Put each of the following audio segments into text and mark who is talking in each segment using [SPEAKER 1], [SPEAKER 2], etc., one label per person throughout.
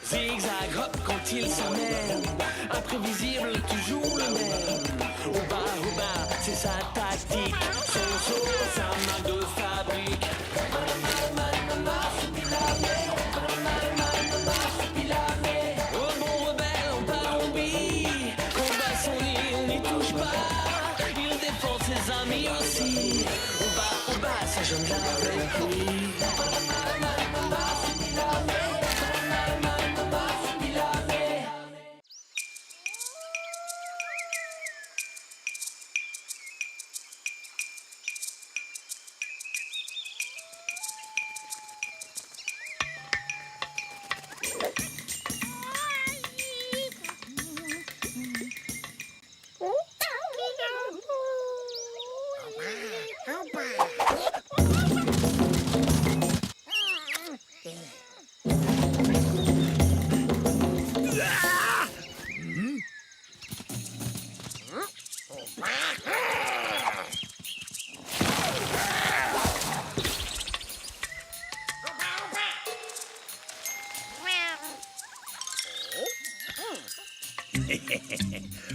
[SPEAKER 1] Zigzag hop quand il s'amène, imprévisible, toujours le même. Au bas, c'est sa tactique. Son show, sa marque de fabrique. Au bon rebelle en Colombie, combat son lit, on n'y touche pas. Il défend ses amis aussi. Au bas, sa jeune avec lui.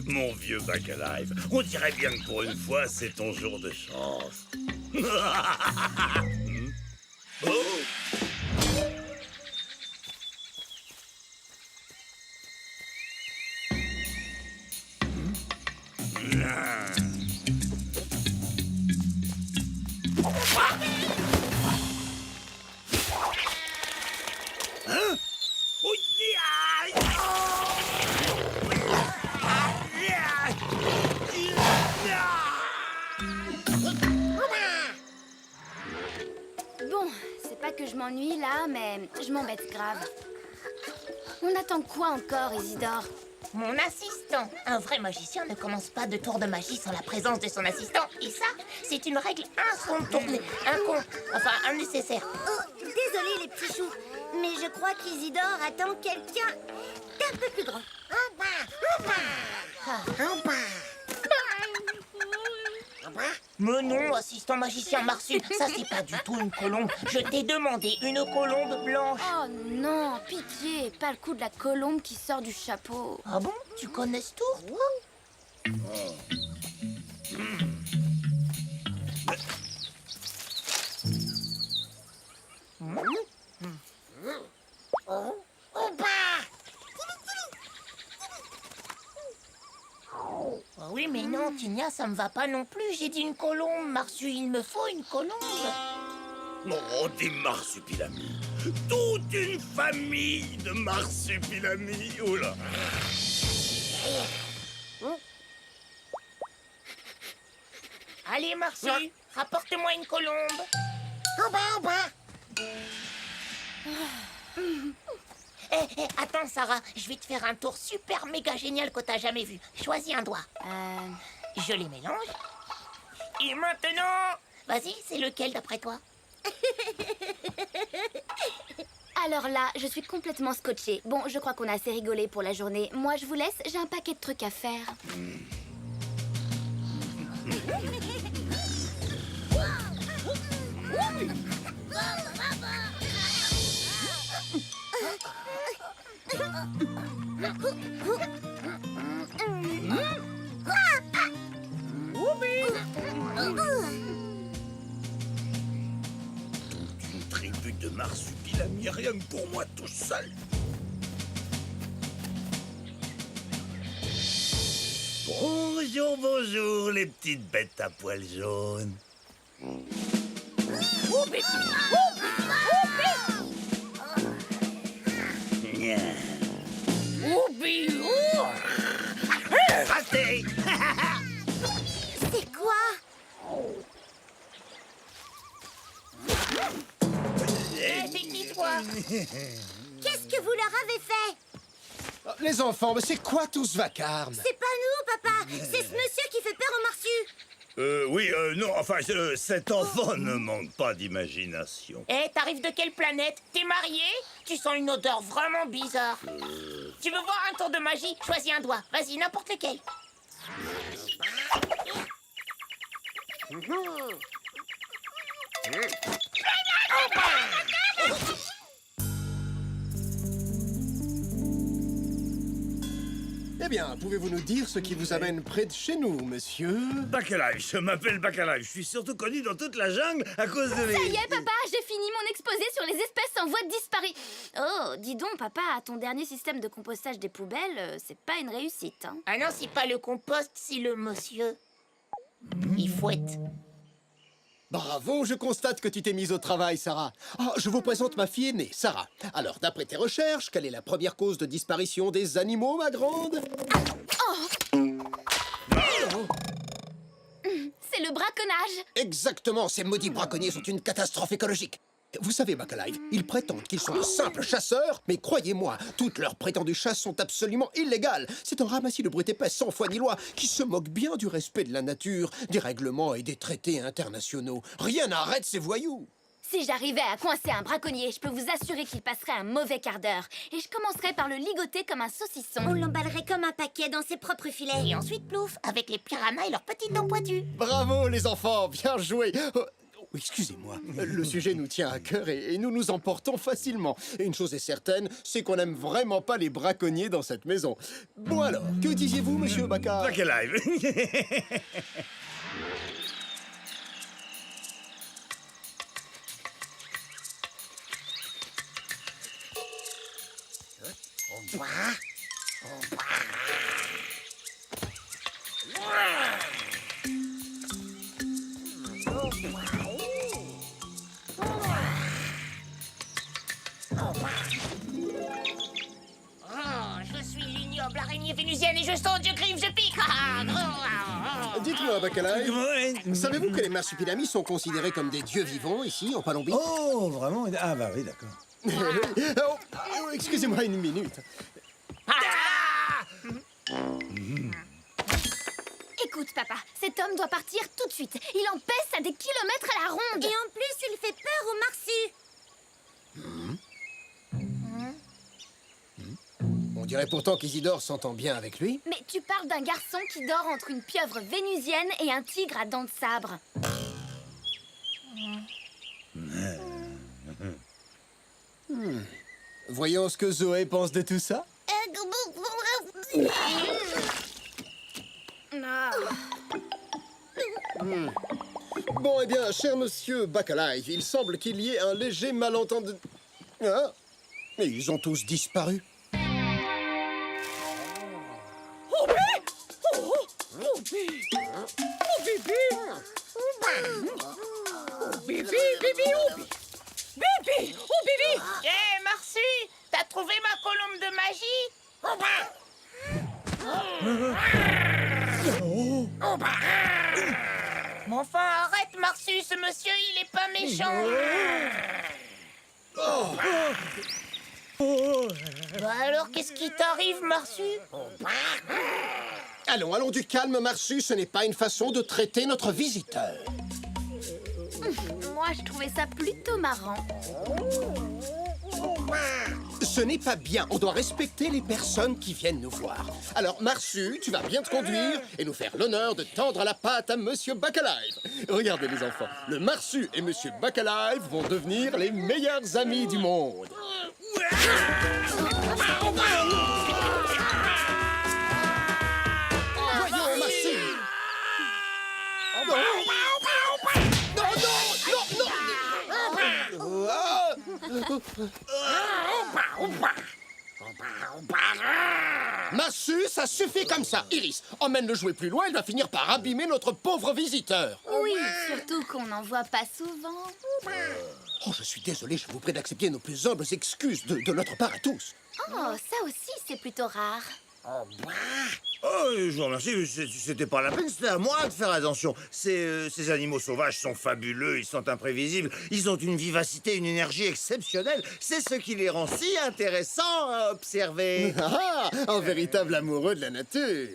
[SPEAKER 2] Mon vieux Back Alive, on dirait bien que pour une fois, c'est ton jour de chance. Oh. Hein? Oh, yeah!
[SPEAKER 3] Bon, c'est pas que je m'ennuie là, mais je m'embête grave. On attend quoi encore, Isidore?
[SPEAKER 4] Mon assistant. Un vrai magicien ne commence pas de tour de magie sans la présence de son assistant. Et ça, c'est une règle incontournable. Enfin, un nécessaire.
[SPEAKER 5] Oh, désolé les petits choux, mais je crois qu'Isidore attend quelqu'un d'un peu plus grand.
[SPEAKER 4] Mais non, assistant magicien Marsu, ça c'est pas du tout une colombe. Je t'ai demandé une colombe blanche.
[SPEAKER 3] Oh non, pitié, pas le coup de la colombe qui sort du chapeau.
[SPEAKER 4] Ah bon? Tu connais ce tour, toi? Ah oui, mais non, Tigna, ça me va pas non plus. J'ai dit une colombe, Marsu, il me faut une colombe.
[SPEAKER 2] Oh, des marsupilamis. Toute une famille de marsupilamis. Oh là.
[SPEAKER 4] Allez, Marsu, rapporte-moi une colombe. Attends, Sarah, je vais te faire un tour super méga génial que t'as jamais vu. Choisis un doigt. Je les mélange. Et maintenant, vas-y, c'est lequel d'après toi?
[SPEAKER 3] Alors là, je suis complètement scotchée. Bon, je crois qu'on a assez rigolé pour la journée. Moi, je vous laisse, j'ai un paquet de trucs à faire.
[SPEAKER 2] Une tribu de marsupilamis, rien que pour moi tout seul. Bonjour, bonjour, les petites bêtes à poils jaunes. Raté.
[SPEAKER 5] C'est quoi?
[SPEAKER 4] C'est qui, toi?
[SPEAKER 5] Qu'est-ce que vous leur avez fait?
[SPEAKER 6] Les enfants, mais c'est quoi tout ce vacarme?
[SPEAKER 5] C'est pas nous, papa. C'est ce monsieur qui fait peur aux marsus.
[SPEAKER 2] Oui, non, enfin, cet enfant ne manque pas d'imagination.
[SPEAKER 4] T'arrives de quelle planète? T'es marié? Tu sens une odeur vraiment bizarre. Tu veux voir un tour de magie? Choisis un doigt. Vas-y, n'importe lequel.
[SPEAKER 6] Eh bien, pouvez-vous nous dire ce qui vous amène près de chez nous, monsieur?
[SPEAKER 2] Bacalive, je m'appelle Bacalive. Je suis surtout connu dans toute la jungle à cause de mes...
[SPEAKER 3] Ça y est, papa, j'ai fini mon exposé sur les espèces en voie de disparition. Oh, dis donc, papa, ton dernier système de compostage des poubelles, c'est pas une réussite, hein.
[SPEAKER 4] Ah non, c'est pas le compost, c'est le monsieur. Il fouette.
[SPEAKER 6] Bravo, je constate que tu t'es mise au travail, Sarah. Oh, je vous présente ma fille aînée, Sarah. Alors, d'après tes recherches, quelle est la première cause de disparition des animaux, ma grande?
[SPEAKER 3] C'est le braconnage.
[SPEAKER 6] Exactement, ces maudits braconniers sont une catastrophe écologique. Vous savez, Bacalive, ils prétendent qu'ils sont de simples chasseurs, mais croyez-moi, toutes leurs prétendues chasses sont absolument illégales. C'est un ramassis de brutes épaisses sans foi ni loi qui se moque bien du respect de la nature, des règlements et des traités internationaux. Rien n'arrête ces voyous.
[SPEAKER 3] Si j'arrivais à coincer un braconnier, je peux vous assurer qu'il passerait un mauvais quart d'heure. Et je commencerais par le ligoter comme un saucisson.
[SPEAKER 5] On l'emballerait comme un paquet dans ses propres filets.
[SPEAKER 4] Et ensuite, plouf, avec les piranhas et leurs petites dents pointues.
[SPEAKER 6] Bravo, les enfants, bien joué. Excusez-moi, le sujet nous tient à cœur et nous nous emportons facilement. Et une chose est certaine, c'est qu'on n'aime vraiment pas les braconniers dans cette maison. Bon alors, que disiez-vous, monsieur Bacard?
[SPEAKER 2] Bacalive.
[SPEAKER 4] On boit. On boit. Je suis l'ignoble araignée vénusienne et je saute, je grive, je pique.
[SPEAKER 6] Dites-moi, Bacalive,
[SPEAKER 2] Ouais.
[SPEAKER 6] savez-vous que les marsupilamis sont considérés comme des dieux vivants ici, en Palombie?
[SPEAKER 7] Oh, vraiment? Ah bah oui, d'accord.
[SPEAKER 6] Excusez-moi une minute.
[SPEAKER 3] Écoute, papa, cet homme doit partir tout de suite. Il en pèse à des kilomètres à la ronde.
[SPEAKER 5] Et en plus, il fait peur aux marsus.
[SPEAKER 6] On dirait pourtant qu'Isidore s'entend bien avec lui.
[SPEAKER 3] Mais tu parles d'un garçon qui dort entre une pieuvre vénusienne et un tigre à dents de sabre.
[SPEAKER 6] Voyons ce que Zoé pense de tout ça.
[SPEAKER 3] Ah.
[SPEAKER 6] Bon, eh bien, cher monsieur Bacalive, il semble qu'il y ait un léger malentendu... Ah, mais ils ont tous disparu.
[SPEAKER 4] Hé, Marsu, t'as trouvé ma colombe de magie? Mais enfin, arrête, Marsu, ce monsieur, il est pas méchant. Bah alors, qu'est-ce qui t'arrive, Marsu?
[SPEAKER 6] Allons du calme, Marsu, ce n'est pas une façon de traiter notre visiteur.
[SPEAKER 3] Moi, je trouvais ça plutôt marrant.
[SPEAKER 6] Ce n'est pas bien, on doit respecter les personnes qui viennent nous voir. Alors, Marsu, tu vas bien te conduire et nous faire l'honneur de tendre la patte à monsieur Bacalive. Regardez les enfants, le Marsu et monsieur Bacalive vont devenir les meilleurs amis du monde. Voyons, Marsu. Marsu, ça suffit comme ça. Iris, emmène-le jouer plus loin, il va finir par abîmer notre pauvre visiteur.
[SPEAKER 3] Oui, surtout qu'on n'en voit pas souvent.
[SPEAKER 6] Oh, je suis désolé, je vous prie d'accepter nos plus humbles excuses de notre part à tous.
[SPEAKER 3] Oh, ça aussi, c'est plutôt rare.
[SPEAKER 2] Oh, je vous remercie, c'était pas la peine, c'était à moi de faire attention. Ces animaux sauvages sont fabuleux, ils sont imprévisibles, ils ont une vivacité, une énergie exceptionnelle. C'est ce qui les rend si intéressants à observer.
[SPEAKER 6] Ah, un véritable amoureux de la nature.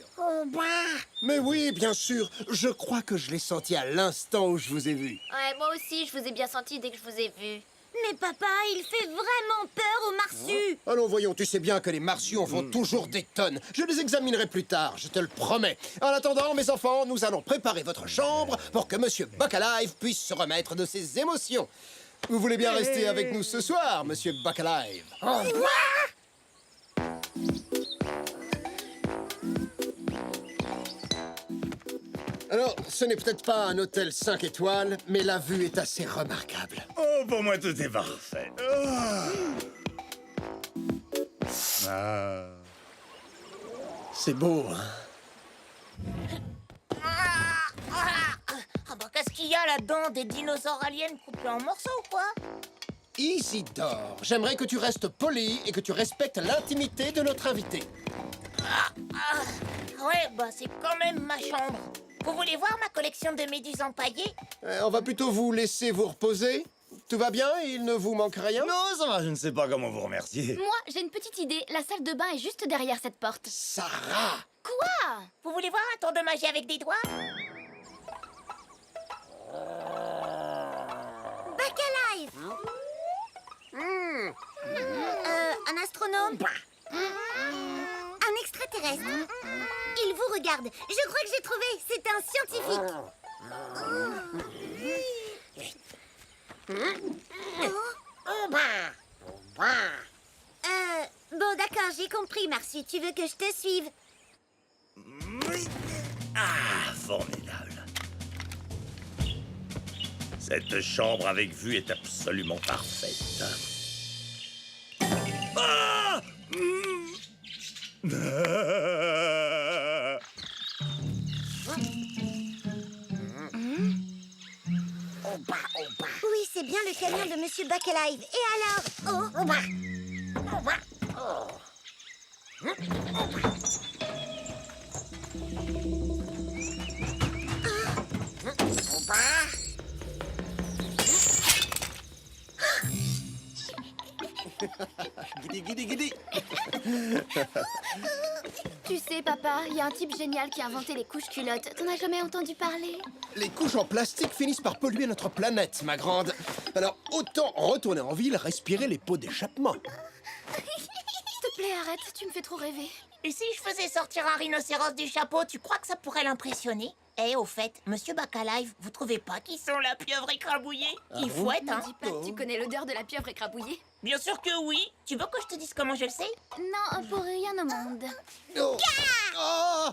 [SPEAKER 6] Mais oui, bien sûr, je crois que je l'ai senti à l'instant où je vous ai vu.
[SPEAKER 3] Ouais, moi aussi, je vous ai bien senti dès que je vous ai vu.
[SPEAKER 5] Mais papa, il fait vraiment peur aux marsus.
[SPEAKER 6] Allons, voyons, tu sais bien que les marsus en font toujours des tonnes. Je les examinerai plus tard, je te le promets. En attendant, mes enfants, nous allons préparer votre chambre pour que Monsieur Buckalive puisse se remettre de ses émotions. Vous voulez bien rester avec nous ce soir, Monsieur Buckalive? Alors, ce n'est peut-être pas un hôtel 5 étoiles, mais la vue est assez remarquable.
[SPEAKER 2] Oh, pour moi, tout est parfait. Ah.
[SPEAKER 6] C'est beau, hein?
[SPEAKER 4] Ah bah qu'est-ce qu'il y a là-dedans? Des dinosaures aliens coupés en morceaux ou quoi?
[SPEAKER 6] Isidore, j'aimerais que tu restes poli et que tu respectes l'intimité de notre invité.
[SPEAKER 4] Ouais, bah c'est quand même ma chambre. Vous voulez voir ma collection de méduses empaillées?
[SPEAKER 6] On va plutôt vous laisser vous reposer. Tout va bien? Il ne vous manque rien?
[SPEAKER 2] Non, ça va, je ne sais pas comment vous remercier.
[SPEAKER 3] Moi, j'ai une petite idée. La salle de bain est juste derrière cette porte.
[SPEAKER 6] Sarah!
[SPEAKER 3] Quoi?
[SPEAKER 4] Vous voulez voir un tour de magie avec des doigts?
[SPEAKER 5] Buckalive. Un astronome? Un extraterrestre? Il vous regarde. Je crois que j'ai trouvé. C'est un scientifique. Bon, d'accord, j'ai compris, Marsu. Tu veux que je te suive?
[SPEAKER 2] Ah, formidable. Cette chambre avec vue est absolument parfaite. Ah!
[SPEAKER 5] Oui, c'est bien le camion de Monsieur Buckalive. Et alors? Oh,
[SPEAKER 6] Guidi, guidi, guidi!
[SPEAKER 3] Tu sais, papa, il y a un type génial qui a inventé les couches culottes. T'en as jamais entendu parler?
[SPEAKER 6] Les couches en plastique finissent par polluer notre planète, ma grande. Alors, autant retourner en ville, respirer les pots d'échappement.
[SPEAKER 3] S'il te plaît, arrête, tu me fais trop rêver.
[SPEAKER 4] Et si je faisais sortir un rhinocéros du chapeau, tu crois que ça pourrait l'impressionner? Eh, au fait, Monsieur Buckalive, vous trouvez pas qu'ils sont la pieuvre écrabouillée? Ils fouettent, hein?
[SPEAKER 3] Me dis pas que tu connais l'odeur de la pieuvre écrabouillée.
[SPEAKER 4] Bien sûr que oui. Tu veux que je te dise comment je le sais?
[SPEAKER 3] Non, pour rien au monde.
[SPEAKER 6] Oh. Oh.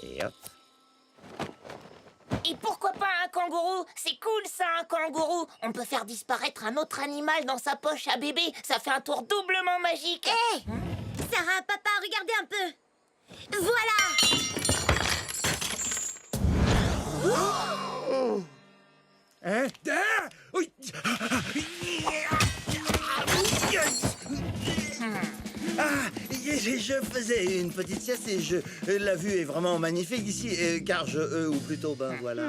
[SPEAKER 2] Et hop.
[SPEAKER 4] Et pourquoi pas un kangourou? C'est cool ça, un kangourou. On peut faire disparaître un autre animal dans sa poche à bébé. Ça fait un tour doublement magique.
[SPEAKER 5] hé! Sarah, papa, regardez un peu. Voilà!
[SPEAKER 2] Hein? Ah! Oui. Ah, je faisais une petite sieste et la vue est vraiment magnifique ici, car ou plutôt, ben voilà.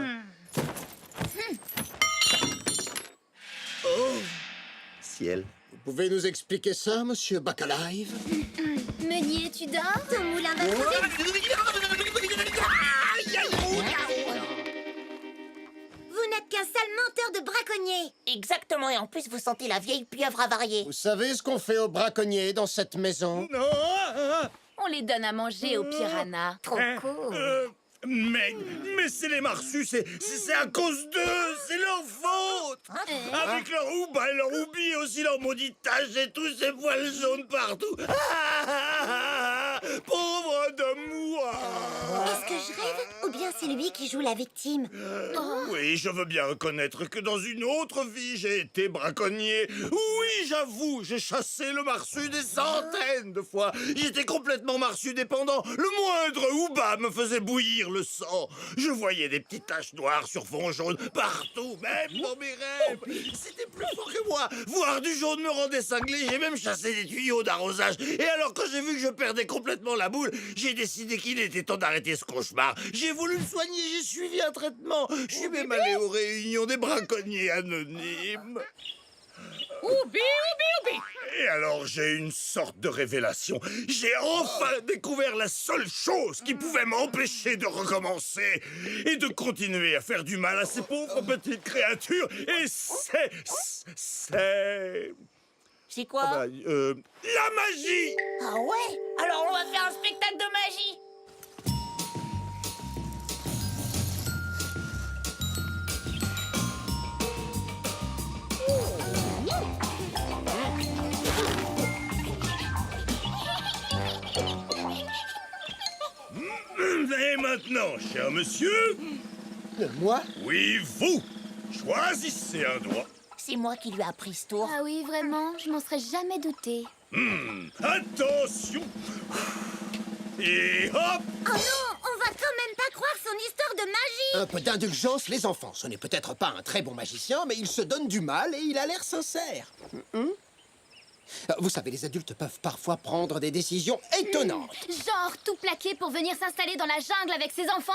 [SPEAKER 2] Oh, ciel.
[SPEAKER 6] Vous pouvez nous expliquer ça, Monsieur Buckalive?
[SPEAKER 3] Meunier, tu dors?
[SPEAKER 5] Ton moulin va crever. Vous n'êtes qu'un sale menteur de braconnier.
[SPEAKER 4] Exactement, et en plus vous sentez la vieille pieuvre avariée.
[SPEAKER 6] Vous savez ce qu'on fait aux braconniers dans cette maison?
[SPEAKER 2] Non!
[SPEAKER 3] On les donne à manger aux piranhas.
[SPEAKER 4] Trop cool.
[SPEAKER 2] Mais c'est les marsus, c'est à cause d'eux, c'est leur faute. Avec leur houba et leur houbi et aussi leur maudite tache et tous ces poils jaunes partout. Pauvre de moi.
[SPEAKER 5] Est-ce que je rêve? Ou bien c'est lui qui joue la victime?
[SPEAKER 2] Oui, je veux bien reconnaître que dans une autre vie, j'ai été braconnier. Oui, j'avoue, j'ai chassé le marsu des centaines de fois. J'étais complètement marsu dépendant. Le moindre houba me faisait bouillir le sang. Je voyais des petites taches noires sur fond jaune partout, même dans mes rêves. C'était plus fort que moi. Voir du jaune me rendait cinglé. J'ai même chassé des tuyaux d'arrosage. Et alors, quand j'ai vu que je perdais complètement la boule, j'ai décidé qu'il était temps d'arrêter ce cauchemar. J'ai voulu me soigner, j'ai suivi un traitement. Je suis même allé aux réunions des braconniers anonymes.
[SPEAKER 4] Oubi, oubi, oubi.
[SPEAKER 2] Et alors j'ai une sorte de révélation. J'ai enfin découvert la seule chose qui pouvait m'empêcher de recommencer et de continuer à faire du mal à ces pauvres petites créatures. Et c'est...
[SPEAKER 4] C'est quoi?
[SPEAKER 2] la magie.
[SPEAKER 4] Ah ouais? Alors on va faire un spectacle de magie.
[SPEAKER 2] Et maintenant, cher monsieur,
[SPEAKER 6] Moi?
[SPEAKER 2] oui, vous, choisissez un doigt.
[SPEAKER 4] C'est moi qui lui ai appris ce tour.
[SPEAKER 3] Ah oui, vraiment, je m'en serais jamais douté.
[SPEAKER 2] Attention. Et hop.
[SPEAKER 5] Oh non, on va quand même pas croire son histoire de magie.
[SPEAKER 6] Un peu d'indulgence, les enfants. Ce n'est peut-être pas un très bon magicien, mais il se donne du mal et il a l'air sincère. Vous savez, les adultes peuvent parfois prendre des décisions étonnantes.
[SPEAKER 3] Genre tout plaquer pour venir s'installer dans la jungle avec ses enfants?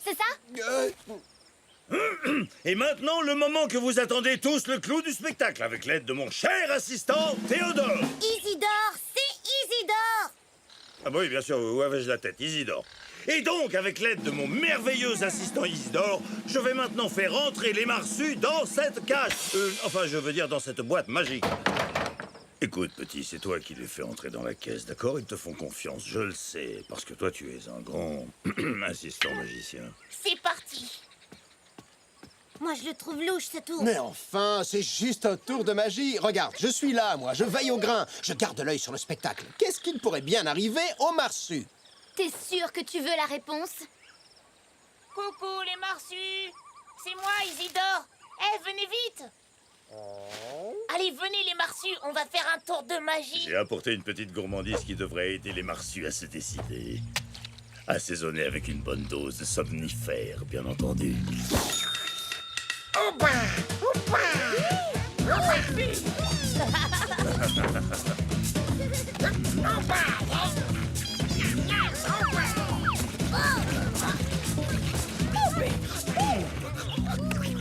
[SPEAKER 3] C'est ça?
[SPEAKER 2] Et maintenant, le moment que vous attendez tous, le clou du spectacle, avec l'aide de mon cher assistant, Théodore.
[SPEAKER 5] Isidore, c'est Isidore.
[SPEAKER 2] Ah bah oui, bien sûr, où avais-je la tête, Isidore. Et donc, avec l'aide de mon merveilleux assistant Isidore, je vais maintenant faire entrer les marsus dans cette cage. Enfin, je veux dire dans cette boîte magique. Écoute, petit, c'est toi qui les fais entrer dans la caisse, d'accord? Ils te font confiance, je le sais, parce que toi, tu es un grand assistant magicien.
[SPEAKER 4] C'est parti.
[SPEAKER 5] Moi, je le trouve louche, ce tour.
[SPEAKER 6] Mais enfin, c'est juste un tour de magie. Regarde, je suis là, moi, je veille au grain. Je garde l'œil sur le spectacle. Qu'est-ce qu'il pourrait bien arriver aux marsus?
[SPEAKER 3] T'es sûr que tu veux la réponse?
[SPEAKER 4] Coucou les marsus. C'est moi, Isidore. Eh, venez vite. Allez, venez les marsus, on va faire un tour de magie.
[SPEAKER 2] J'ai apporté une petite gourmandise qui devrait aider les marsus à se décider. Assaisonnée avec une bonne dose de somnifère, bien entendu.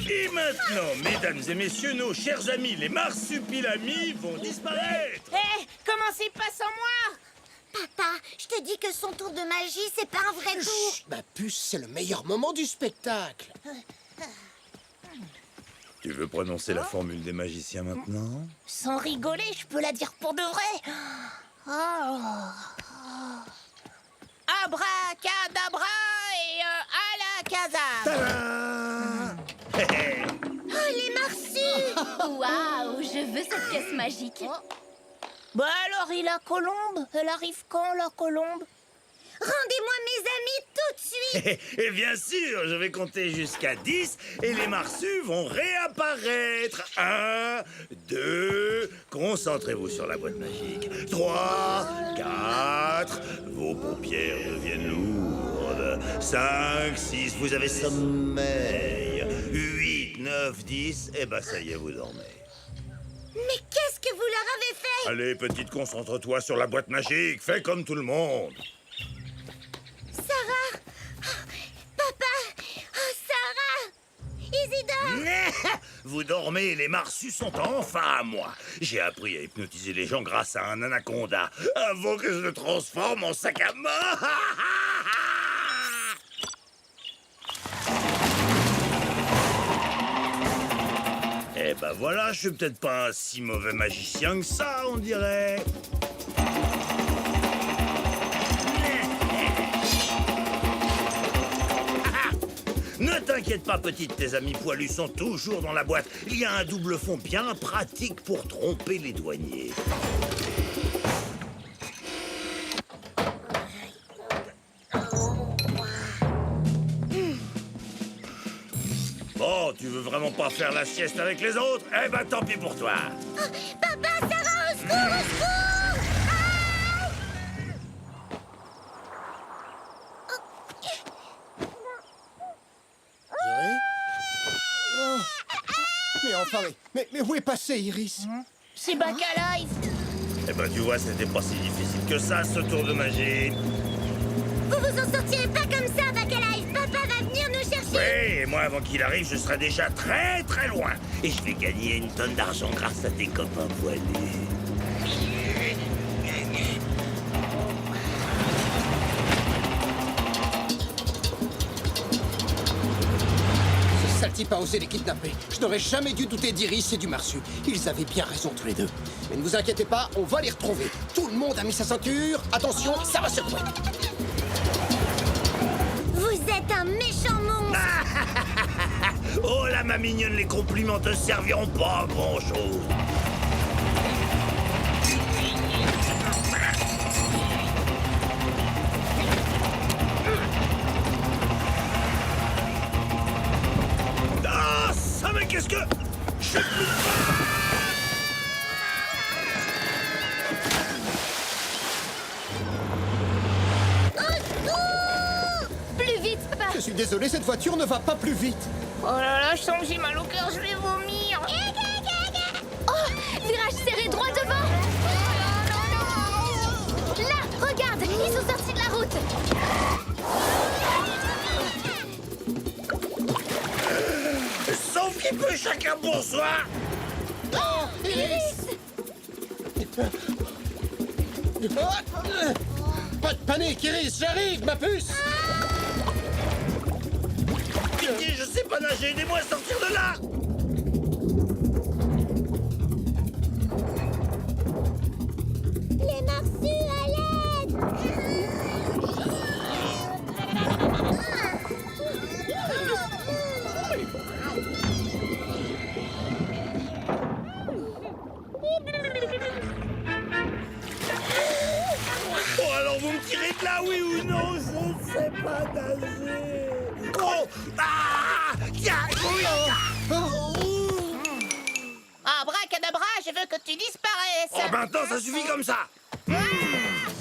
[SPEAKER 2] Et maintenant, mesdames et messieurs, nos chers amis, les marsupilamis vont disparaître.
[SPEAKER 4] Eh, commencez pas sans moi.
[SPEAKER 5] Papa, je te dis que son tour de magie, c'est pas un vrai tour.
[SPEAKER 6] Chut, ma puce, c'est le meilleur moment du spectacle.
[SPEAKER 2] Tu veux prononcer la formule des magiciens maintenant?
[SPEAKER 4] Sans rigoler, je peux la dire pour de vrai. Oh. Abracadabra et à la casa.
[SPEAKER 5] Oh, les marsus.
[SPEAKER 3] Waouh, je veux cette pièce magique.
[SPEAKER 4] Bah alors, et la colombe? Elle arrive quand, la colombe?
[SPEAKER 5] Rendez-moi mes amis tout de suite.
[SPEAKER 2] Et bien sûr, je vais compter jusqu'à 10 et les marsus vont réapparaître. 1, 2, concentrez-vous sur la boîte magique. 3, 4, vos paupières deviennent lourdes. 5, 6, vous avez sommeil. 8, 9, 10, et ben ça y est, vous dormez.
[SPEAKER 5] Mais qu'est-ce que vous leur avez fait?
[SPEAKER 2] Allez, petite, concentre-toi sur la boîte magique. Fais comme tout le monde.
[SPEAKER 5] Sarah. Oh, papa. Oh, Sarah. Isidore.
[SPEAKER 2] Vous dormez, les marsus sont enfin à moi. J'ai appris à hypnotiser les gens grâce à un anaconda avant que je le transforme en sac à main. Eh ben voilà, je suis peut-être pas un si mauvais magicien que ça, on dirait. Ne t'inquiète pas, petite, tes amis poilus sont toujours dans la boîte. Il y a un double fond bien pratique pour tromper les douaniers. Bon, tu veux vraiment pas faire la sieste avec les autres? Eh ben tant pis pour toi.
[SPEAKER 5] Papa, Sarah, au secours, au secours.
[SPEAKER 6] Oh. Mais enfin, mais où est passé Iris?
[SPEAKER 4] C'est Bacalife.
[SPEAKER 2] Eh ben tu vois, c'était pas si difficile que ça, ce tour de magie.
[SPEAKER 5] Vous vous en sortirez pas comme ça, Bacalife. Papa va venir nous chercher
[SPEAKER 2] Oui, et moi, avant qu'il arrive, je serai déjà très très loin. Et je vais gagner une tonne d'argent grâce à tes copains poilus.
[SPEAKER 6] Ce sale type a osé les kidnapper. Je n'aurais jamais dû douter d'Iris et du Marsu. Ils avaient bien raison tous les deux. Mais ne vous inquiétez pas, on va les retrouver. Tout le monde a mis sa ceinture. Attention, ça va secouer.
[SPEAKER 5] Vous êtes un méchant monstre.
[SPEAKER 2] Oh là, ma mignonne, les compliments te serviront pas à grand-chose. Ah, ça, mais qu'est-ce que... Je...
[SPEAKER 3] Plus vite, papa.
[SPEAKER 6] Je suis désolé, cette voiture ne va pas plus vite.
[SPEAKER 4] Oh là là, je sens que j'ai mal au cœur, je vais vomir.
[SPEAKER 3] Oh, virage serré droit devant. Là, regarde, ils sont sortis de la route.
[SPEAKER 2] Sauf qu'il peut chacun pour soi.
[SPEAKER 6] Pas de panique, Iris, j'arrive, ma puce.
[SPEAKER 2] Pitié, je sais pas nager, aidez-moi à sortir de là.
[SPEAKER 5] Les Marsus, à l'aide.
[SPEAKER 2] Oh, alors vous me tirez de là, oui ou non? Je ne sais pas nager. Oh! Ah! Tiens! Oui!
[SPEAKER 4] Abracadabra, je veux que tu disparaisses.
[SPEAKER 2] Oh, maintenant, ça suffit comme ça!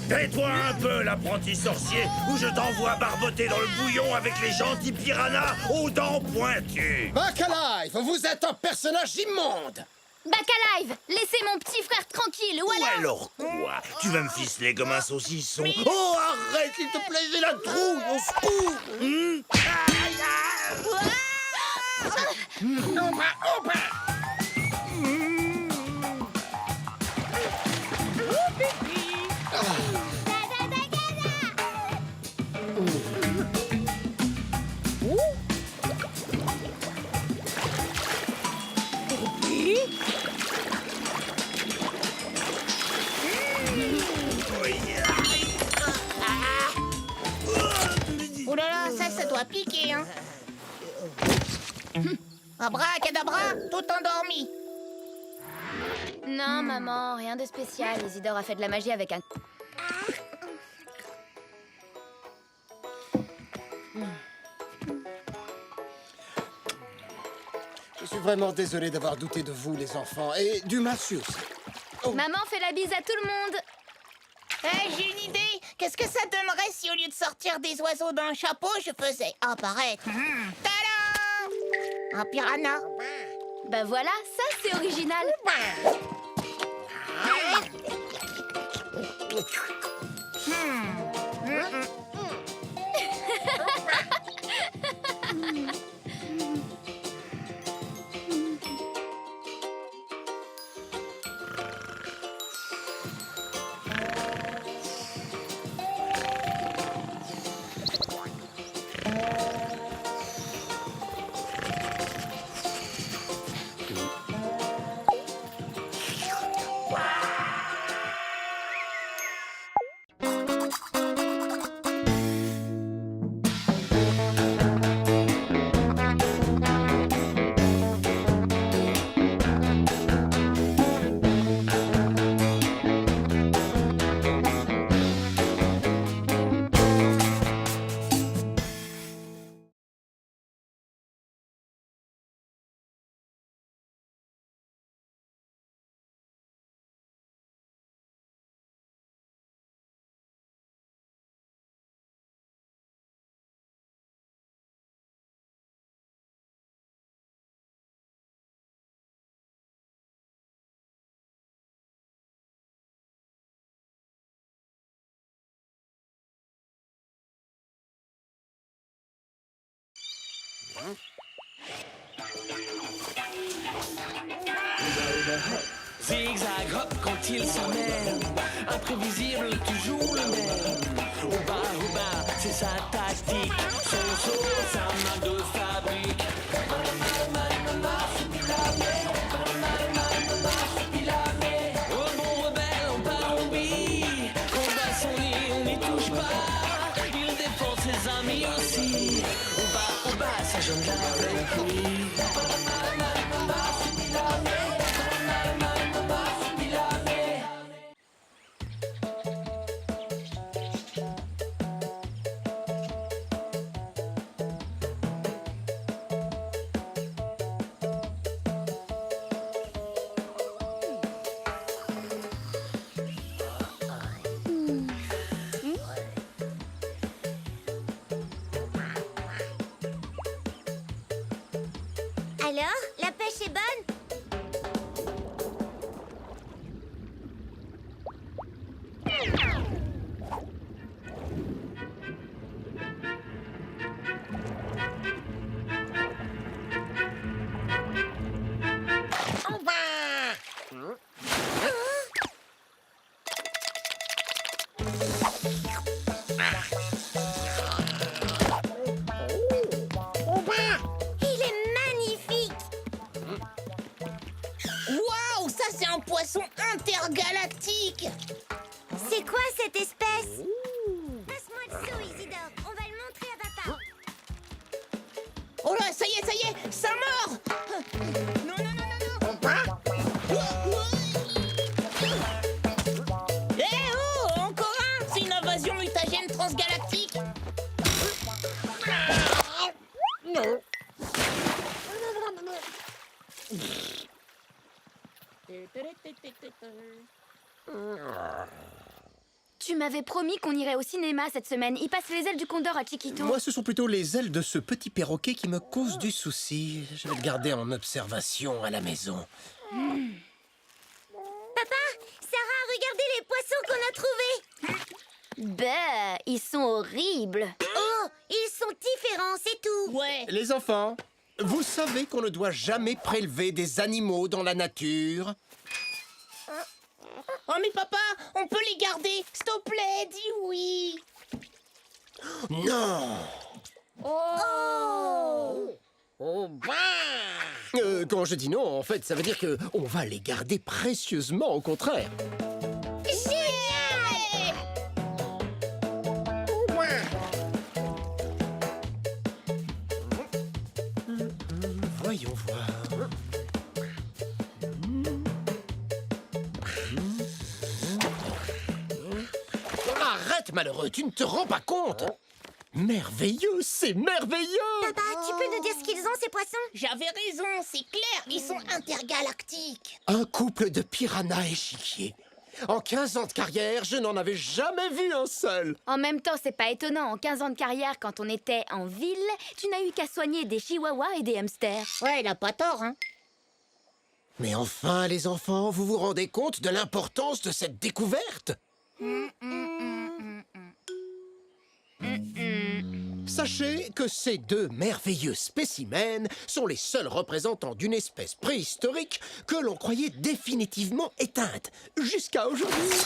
[SPEAKER 2] Tais-toi un peu, l'apprenti sorcier, ou je t'envoie barboter dans le bouillon avec les gentils piranhas aux dents pointues!
[SPEAKER 6] Bacalive, vous êtes un personnage immonde.
[SPEAKER 3] Bacalive, laissez mon petit frère tranquille, ou
[SPEAKER 2] Ou
[SPEAKER 3] alors...
[SPEAKER 2] alors quoi? Tu vas me ficeler comme un saucisson? Oh, arrête, s'il te plaît, j'ai la trouille, au secours! Aïe,
[SPEAKER 4] Oh là là, ça doit piquer, hein. Abracadabra, tout endormi.
[SPEAKER 3] Non, maman, rien de spécial. Isidore a fait de la magie avec un...
[SPEAKER 6] Je suis vraiment désolé d'avoir douté de vous, les enfants, et du Marsu aussi.
[SPEAKER 3] Maman fait la bise à tout le monde.
[SPEAKER 4] J'ai une idée. Qu'est-ce que ça donnerait si au lieu de sortir des oiseaux d'un chapeau, je faisais apparaître tadam, un piranha.
[SPEAKER 3] Bah voilà, ça c'est original.
[SPEAKER 1] Zigzag hop quand il s'amène, imprévisible, toujours le même. Au bas, c'est sa tactique, son saut, sa main de fabrique. Au bon rebelle en Palombie, combat son nid, on n'y touche pas. Il défend ses amis aussi. Au bas, ça jongle avec lui.
[SPEAKER 5] Alors, la pêche est bonne? Il est magnifique!
[SPEAKER 4] Waouh, ça c'est un poisson intergalactique.
[SPEAKER 5] C'est quoi cette espèce? Passe-moi le seau, Isidore. On va le montrer à papa.
[SPEAKER 4] Oh là, ça y est, ça mord. Non, non, non, non, non. Eh oh, encore un. C'est une invasion mutagène transgalactique.
[SPEAKER 3] Tu m'avais promis qu'on irait au cinéma cette semaine. Il passe les ailes du Condor à Chiquito.
[SPEAKER 6] Moi, ce sont plutôt les ailes de ce petit perroquet qui me causent du souci. Je vais le garder en observation à la maison.
[SPEAKER 5] Papa, Sarah, regardez les poissons qu'on a trouvés.
[SPEAKER 3] Bah, ils sont horribles.
[SPEAKER 5] Oh, ils sont différents, c'est tout.
[SPEAKER 4] Ouais.
[SPEAKER 6] Les enfants, vous savez qu'on ne doit jamais prélever des animaux dans la nature?
[SPEAKER 4] Oh mais papa, on peut les garder. S'il te plaît, dis oui.
[SPEAKER 6] Non! Quand je dis non, en fait, ça veut dire que on va les garder précieusement, au contraire.
[SPEAKER 5] Génial!
[SPEAKER 6] Voyons voir. Arrête, malheureux, tu ne te rends pas compte. Merveilleux, c'est merveilleux.
[SPEAKER 5] Papa, tu peux nous dire ce qu'ils ont, ces poissons?
[SPEAKER 4] J'avais raison, c'est clair, ils sont intergalactiques.
[SPEAKER 6] Un couple de piranhas échiquiers. En 15 ans de carrière, je n'en avais jamais vu un seul.
[SPEAKER 3] En même temps, c'est pas étonnant. En 15 ans de carrière, quand on était en ville, tu n'as eu qu'à soigner des chihuahuas et des hamsters.
[SPEAKER 4] Ouais, il a pas tort, hein.
[SPEAKER 6] Mais enfin, les enfants, vous vous rendez compte de l'importance de cette découverte? Sachez que ces deux merveilleux spécimens sont les seuls représentants d'une espèce préhistorique que l'on croyait définitivement éteinte, jusqu'à aujourd'hui.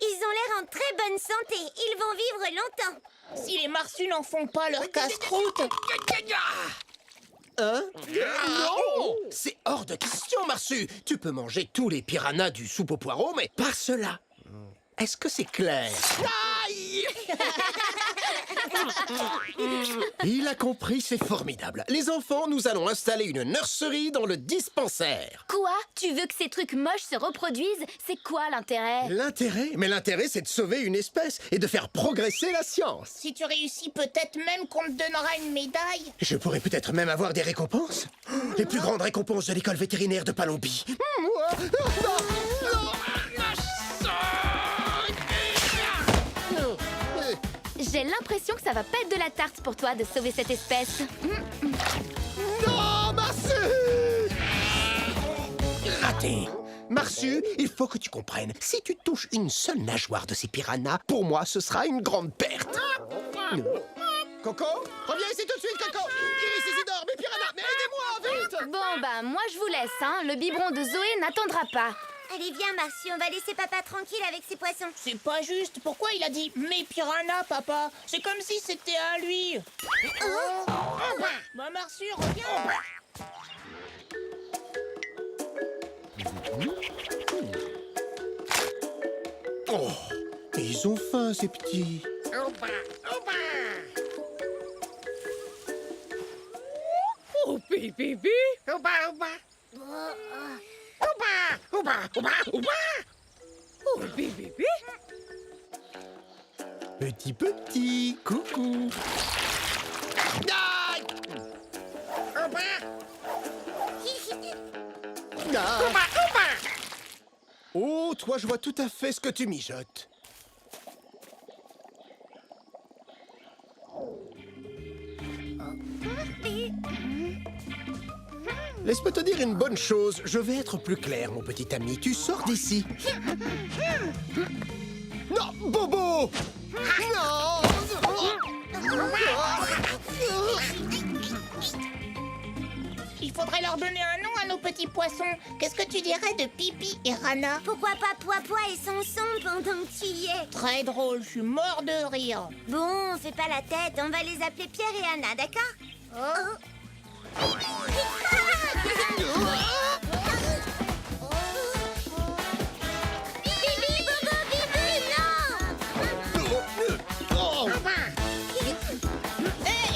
[SPEAKER 5] Ils ont l'air en très bonne santé. Ils vont vivre longtemps.
[SPEAKER 4] Si les marsus n'en font pas leur casse-croûte.
[SPEAKER 6] Hein? Non! C'est hors de question, Marsu. Tu peux manger tous les piranhas du soupe au poireau, mais pas cela. Est-ce que c'est clair? Aïe! Il a compris, c'est formidable. Les enfants, nous allons installer une nurserie dans le dispensaire.
[SPEAKER 3] Quoi? Tu veux que ces trucs moches se reproduisent? C'est quoi l'intérêt?
[SPEAKER 6] L'intérêt? Mais l'intérêt, c'est de sauver une espèce et de faire progresser la science.
[SPEAKER 4] Si tu réussis, peut-être même qu'on te donnera une médaille.
[SPEAKER 6] Je pourrais peut-être même avoir des récompenses. Les plus grandes récompenses de l'école vétérinaire de Palombie.
[SPEAKER 3] J'ai l'impression que ça va pas être de la tarte pour toi de sauver cette espèce.
[SPEAKER 6] Non, Marsu! Raté! Marsu, il faut que tu comprennes. Si tu touches une seule nageoire de ces piranhas, pour moi, ce sera une grande perte. Coco, reviens ici tout de suite, Coco. Iris, Isidore, mes piranhas, mais aidez-moi, vite.
[SPEAKER 3] Bon, bah, moi, je vous laisse, hein. Le biberon de Zoé n'attendra pas.
[SPEAKER 5] Allez, viens, Marcy, on va laisser papa tranquille avec ses poissons.
[SPEAKER 4] C'est pas juste. Pourquoi il a dit mes piranhas, papa? C'est comme si c'était à lui. Bah, Marcy, reviens.
[SPEAKER 6] Oh, mais ils ont faim, ces petits.
[SPEAKER 8] Oh, bébé. Oh, bébé.
[SPEAKER 6] Petit, coucou. Aïe. Ah. Oh, toi, je vois tout à fait ce que tu mijotes. Laisse-moi te dire une bonne chose. Je vais être plus clair, mon petit ami. Tu sors d'ici. Non, Bobo! Non!
[SPEAKER 4] Il faudrait leur donner un nom à nos petits poissons. Qu'est-ce que tu dirais de Pipi et Rana?
[SPEAKER 5] Pourquoi pas Poipois et Sanson pendant que tu y es?
[SPEAKER 4] Très drôle, je suis mort de rire.
[SPEAKER 5] Bon, fais pas la tête, on va les appeler Pierre et Anna, d'accord? Oh. Bibi, Bobo, Bibi, non!
[SPEAKER 6] Oh.
[SPEAKER 4] Hey!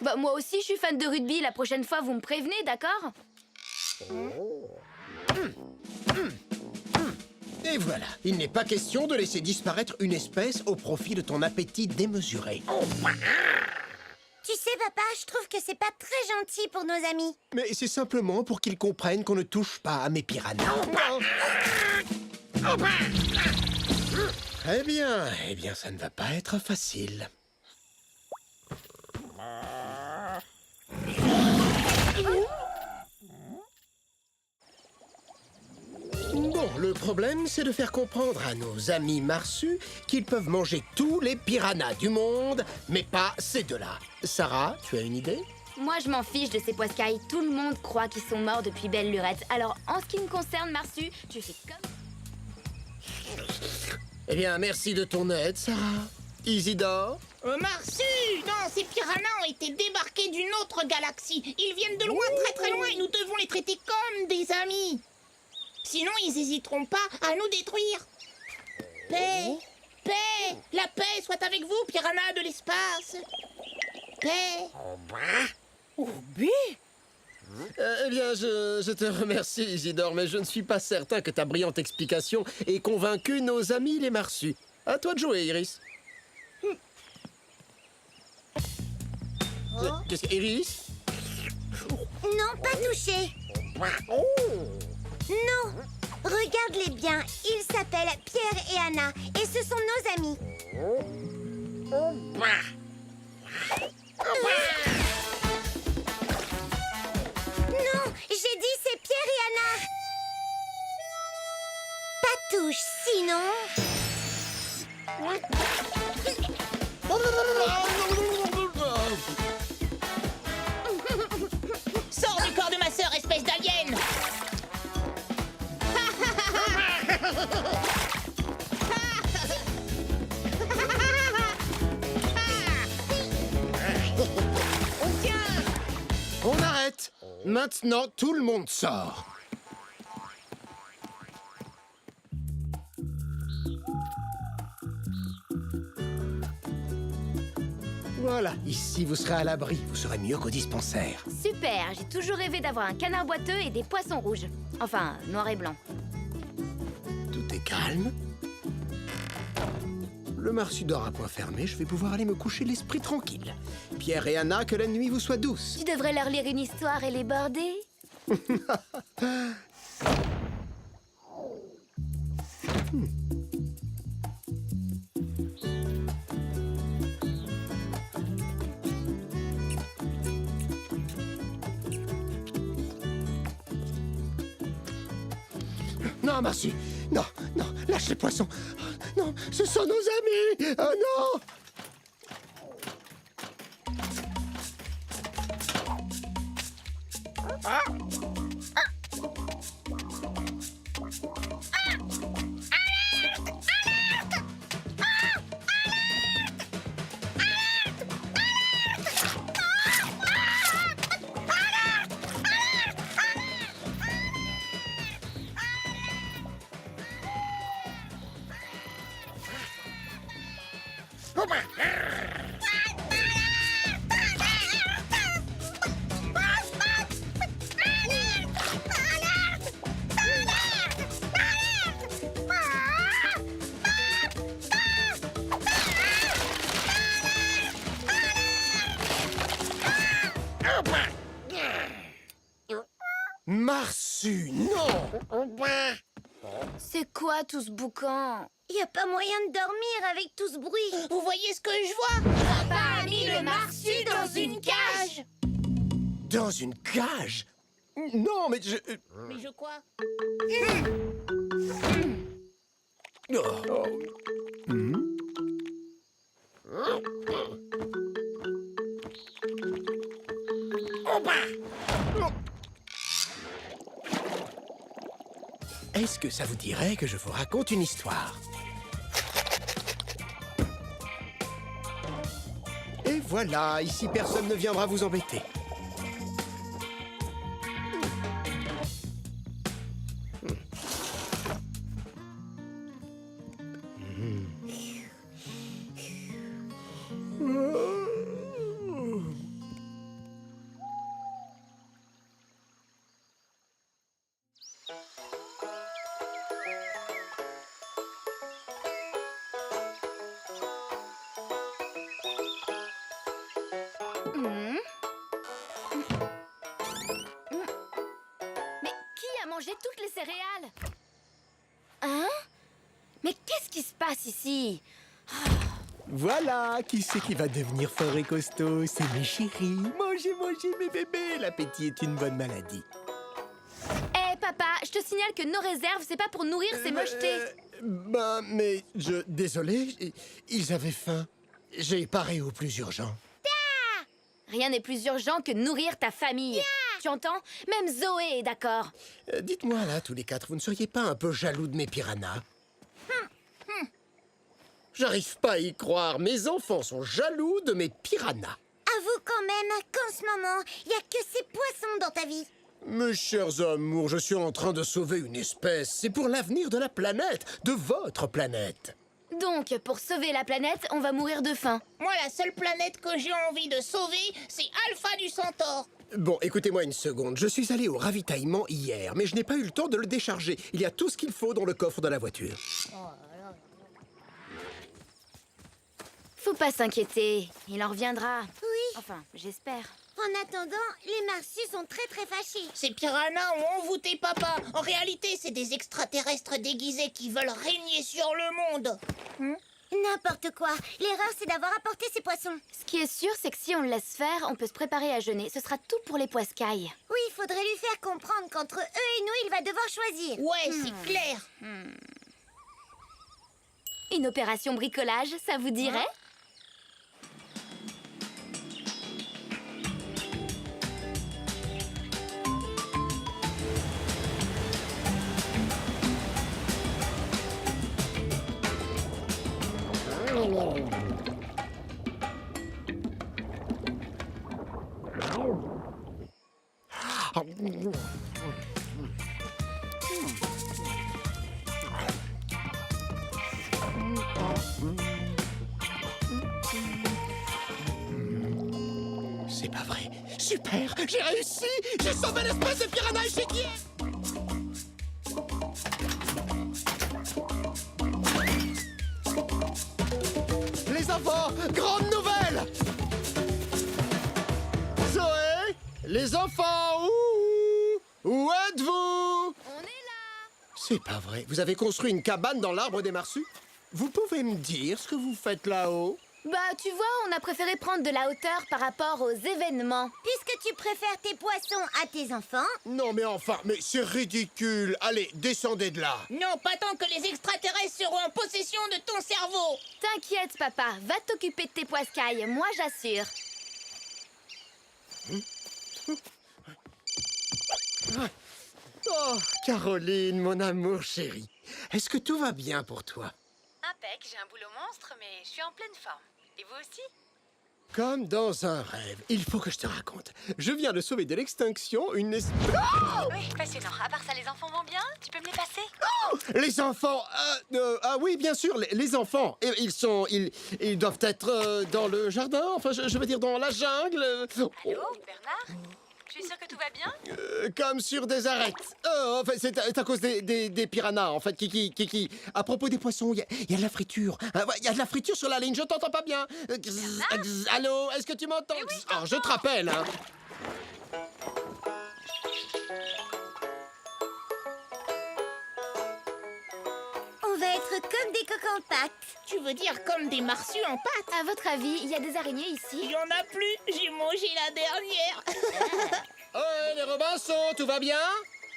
[SPEAKER 3] Bah, moi aussi, je suis fan de rugby. La prochaine fois, vous me prévenez, d'accord?
[SPEAKER 6] Et voilà, il n'est pas question de laisser disparaître une espèce au profit de ton appétit démesuré.
[SPEAKER 5] Tu sais, papa, je trouve que c'est pas très gentil pour nos amis.
[SPEAKER 6] Mais c'est simplement pour qu'ils comprennent qu'on ne touche pas à mes piranhas. Très bien, eh bien, ça ne va pas être facile. Bon, le problème, c'est de faire comprendre à nos amis marsus qu'ils peuvent manger tous les piranhas du monde, mais pas ces deux-là. Sarah, tu as une idée?
[SPEAKER 3] Moi, je m'en fiche de ces poiscailles. Tout le monde croit qu'ils sont morts depuis belle lurette. Alors, en ce qui me concerne, Marsu, tu fais comme...
[SPEAKER 6] Eh bien, merci de ton aide, Sarah. Isidore?
[SPEAKER 4] Marsu! Non, ces piranhas ont été débarqués d'une autre galaxie. Ils viennent de loin, très très loin, et nous devons les traiter comme des amis. Sinon, ils n'hésiteront pas à nous détruire. Paix! Paix! La paix soit avec vous, piranhas de l'espace! Paix!
[SPEAKER 8] Oh, bé.
[SPEAKER 6] Eh bien, je te remercie, Isidore, mais je ne suis pas certain que ta brillante explication ait convaincu nos amis les marsus. À toi de jouer, Iris. Qu'est-ce que... Iris?
[SPEAKER 5] Non, pas touché. Non, regarde-les bien. Ils s'appellent Pierre et Anna, et ce sont nos amis. Non, j'ai dit c'est Pierre et Anna. Pas touche, sinon...
[SPEAKER 4] Sors du corps de ma sœur, espèce d'alien!
[SPEAKER 6] On arrête. Maintenant, tout le monde sort. Voilà, ici vous serez à l'abri. Vous serez mieux qu'au dispensaire.
[SPEAKER 3] Super, j'ai toujours rêvé d'avoir un canard boiteux et des poissons rouges. Enfin, noir et blanc.
[SPEAKER 6] Tout est calme. Le marsu dort à point fermé, je vais pouvoir aller me coucher l'esprit tranquille. Pierre et Anna, que la nuit vous soit douce.
[SPEAKER 3] Tu devrais leur lire une histoire et les border.
[SPEAKER 6] Non, Marsu, non, non, lâche les poissons. Non, ce sont nos amis. Oh non. Marsu, non.
[SPEAKER 3] C'est quoi tout ce boucan?
[SPEAKER 5] Y a pas moyen de dormir avec tout ce bruit.
[SPEAKER 4] Vous voyez ce que je vois?
[SPEAKER 5] Papa a mis le Marsu dans une cage.
[SPEAKER 6] Dans une cage? Non, mais je...
[SPEAKER 4] Mais je quoi?
[SPEAKER 6] Est-ce que ça vous dirait que je vous raconte une histoire? Et voilà, ici personne ne viendra vous embêter.
[SPEAKER 3] Mais qui a mangé toutes les céréales? Hein? Mais qu'est-ce qui se passe ici?
[SPEAKER 6] Voilà, qui c'est qui va devenir fort et costaud? C'est mes chéris. Mangez, mangez, mes bébés. L'appétit est une bonne maladie.
[SPEAKER 3] Eh papa, je te signale que nos réserves, c'est pas pour nourrir ces mochetés.
[SPEAKER 6] Mais désolé, ils avaient faim. J'ai paré au plus urgent.
[SPEAKER 3] Rien n'est plus urgent que nourrir ta famille. Tu entends? Même Zoé est d'accord.
[SPEAKER 6] Dites-moi là, tous les quatre, vous ne seriez pas un peu jaloux de mes piranhas? J'arrive pas à y croire. Mes enfants sont jaloux de mes piranhas.
[SPEAKER 5] Avoue quand même qu'en ce moment, y a que ces poissons dans ta vie.
[SPEAKER 6] Mes chers amours, je suis en train de sauver une espèce. C'est pour l'avenir de la planète, de votre planète.
[SPEAKER 3] Donc, pour sauver la planète, on va mourir de faim.
[SPEAKER 4] Moi, la seule planète que j'ai envie de sauver, c'est Alpha du Centaure.
[SPEAKER 6] Bon, écoutez-moi une seconde. Je suis allé au ravitaillement hier, mais je n'ai pas eu le temps de le décharger. Il y a tout ce qu'il faut dans le coffre de la voiture.
[SPEAKER 3] Faut pas s'inquiéter, il en reviendra.
[SPEAKER 5] Oui.
[SPEAKER 3] Enfin, j'espère.
[SPEAKER 5] En attendant, les Marsus sont très très fâchés.
[SPEAKER 4] Ces piranhas ont envoûté papa. En réalité, c'est des extraterrestres déguisés qui veulent régner sur le monde.
[SPEAKER 5] N'importe quoi. L'erreur, c'est d'avoir apporté ces poissons.
[SPEAKER 3] Ce qui est sûr, c'est que si on le laisse faire, on peut se préparer à jeûner. Ce sera tout pour les poiscailles.
[SPEAKER 5] Oui, il faudrait lui faire comprendre qu'entre eux et nous, il va devoir choisir.
[SPEAKER 4] Ouais, c'est clair.
[SPEAKER 3] Une opération bricolage, ça vous dirait?
[SPEAKER 6] C'est pas vrai. Super, j'ai réussi. J'ai sauvé l'espèce de piranha échiquier. Les enfants, grande nouvelle. Zoé, les enfants, C'est pas vrai. Vous avez construit une cabane dans l'arbre des Marsus? Vous pouvez me dire ce que vous faites là-haut?
[SPEAKER 3] Bah, tu vois, on a préféré prendre de la hauteur par rapport aux événements.
[SPEAKER 5] Puisque tu préfères tes poissons à tes enfants,
[SPEAKER 6] Non, mais enfin, mais c'est ridicule. Allez, descendez de là.
[SPEAKER 4] Non, pas tant que les extraterrestres seront en possession de ton cerveau.
[SPEAKER 3] T'inquiète, papa, va t'occuper de tes poiscailles, moi j'assure.
[SPEAKER 6] Oh, Caroline, mon amour chéri. Est-ce que tout va bien pour toi?
[SPEAKER 9] Impec, j'ai un boulot monstre, mais je suis en pleine forme. Et vous aussi?
[SPEAKER 6] Comme dans un rêve. Il faut que je te raconte. Je viens de sauver de l'extinction une
[SPEAKER 9] Oui, passionnant. À part ça, les enfants vont bien? Tu peux me les passer?
[SPEAKER 6] Les enfants ah oui, bien sûr, les enfants. Ils doivent être dans le jardin, enfin, je veux dire dans la jungle.
[SPEAKER 9] Allô, Bernard? Tu es sûr que tout va bien?
[SPEAKER 6] Comme sur des arêtes. En fait, c'est à cause des piranhas, en fait, Kiki. À propos des poissons, il y a de la friture. Il y a de la friture sur la ligne, je t'entends pas bien. Allô, est-ce que tu m'entends? Je te rappelle, hein.
[SPEAKER 5] on va être comme des coques en pâte.
[SPEAKER 4] Tu veux dire comme des marsus en pâte?
[SPEAKER 3] À votre avis, il y a des araignées
[SPEAKER 4] Il
[SPEAKER 3] ici?
[SPEAKER 4] y en a plus, j'ai mangé la dernière.
[SPEAKER 6] Oh, les Robinson, tout va bien?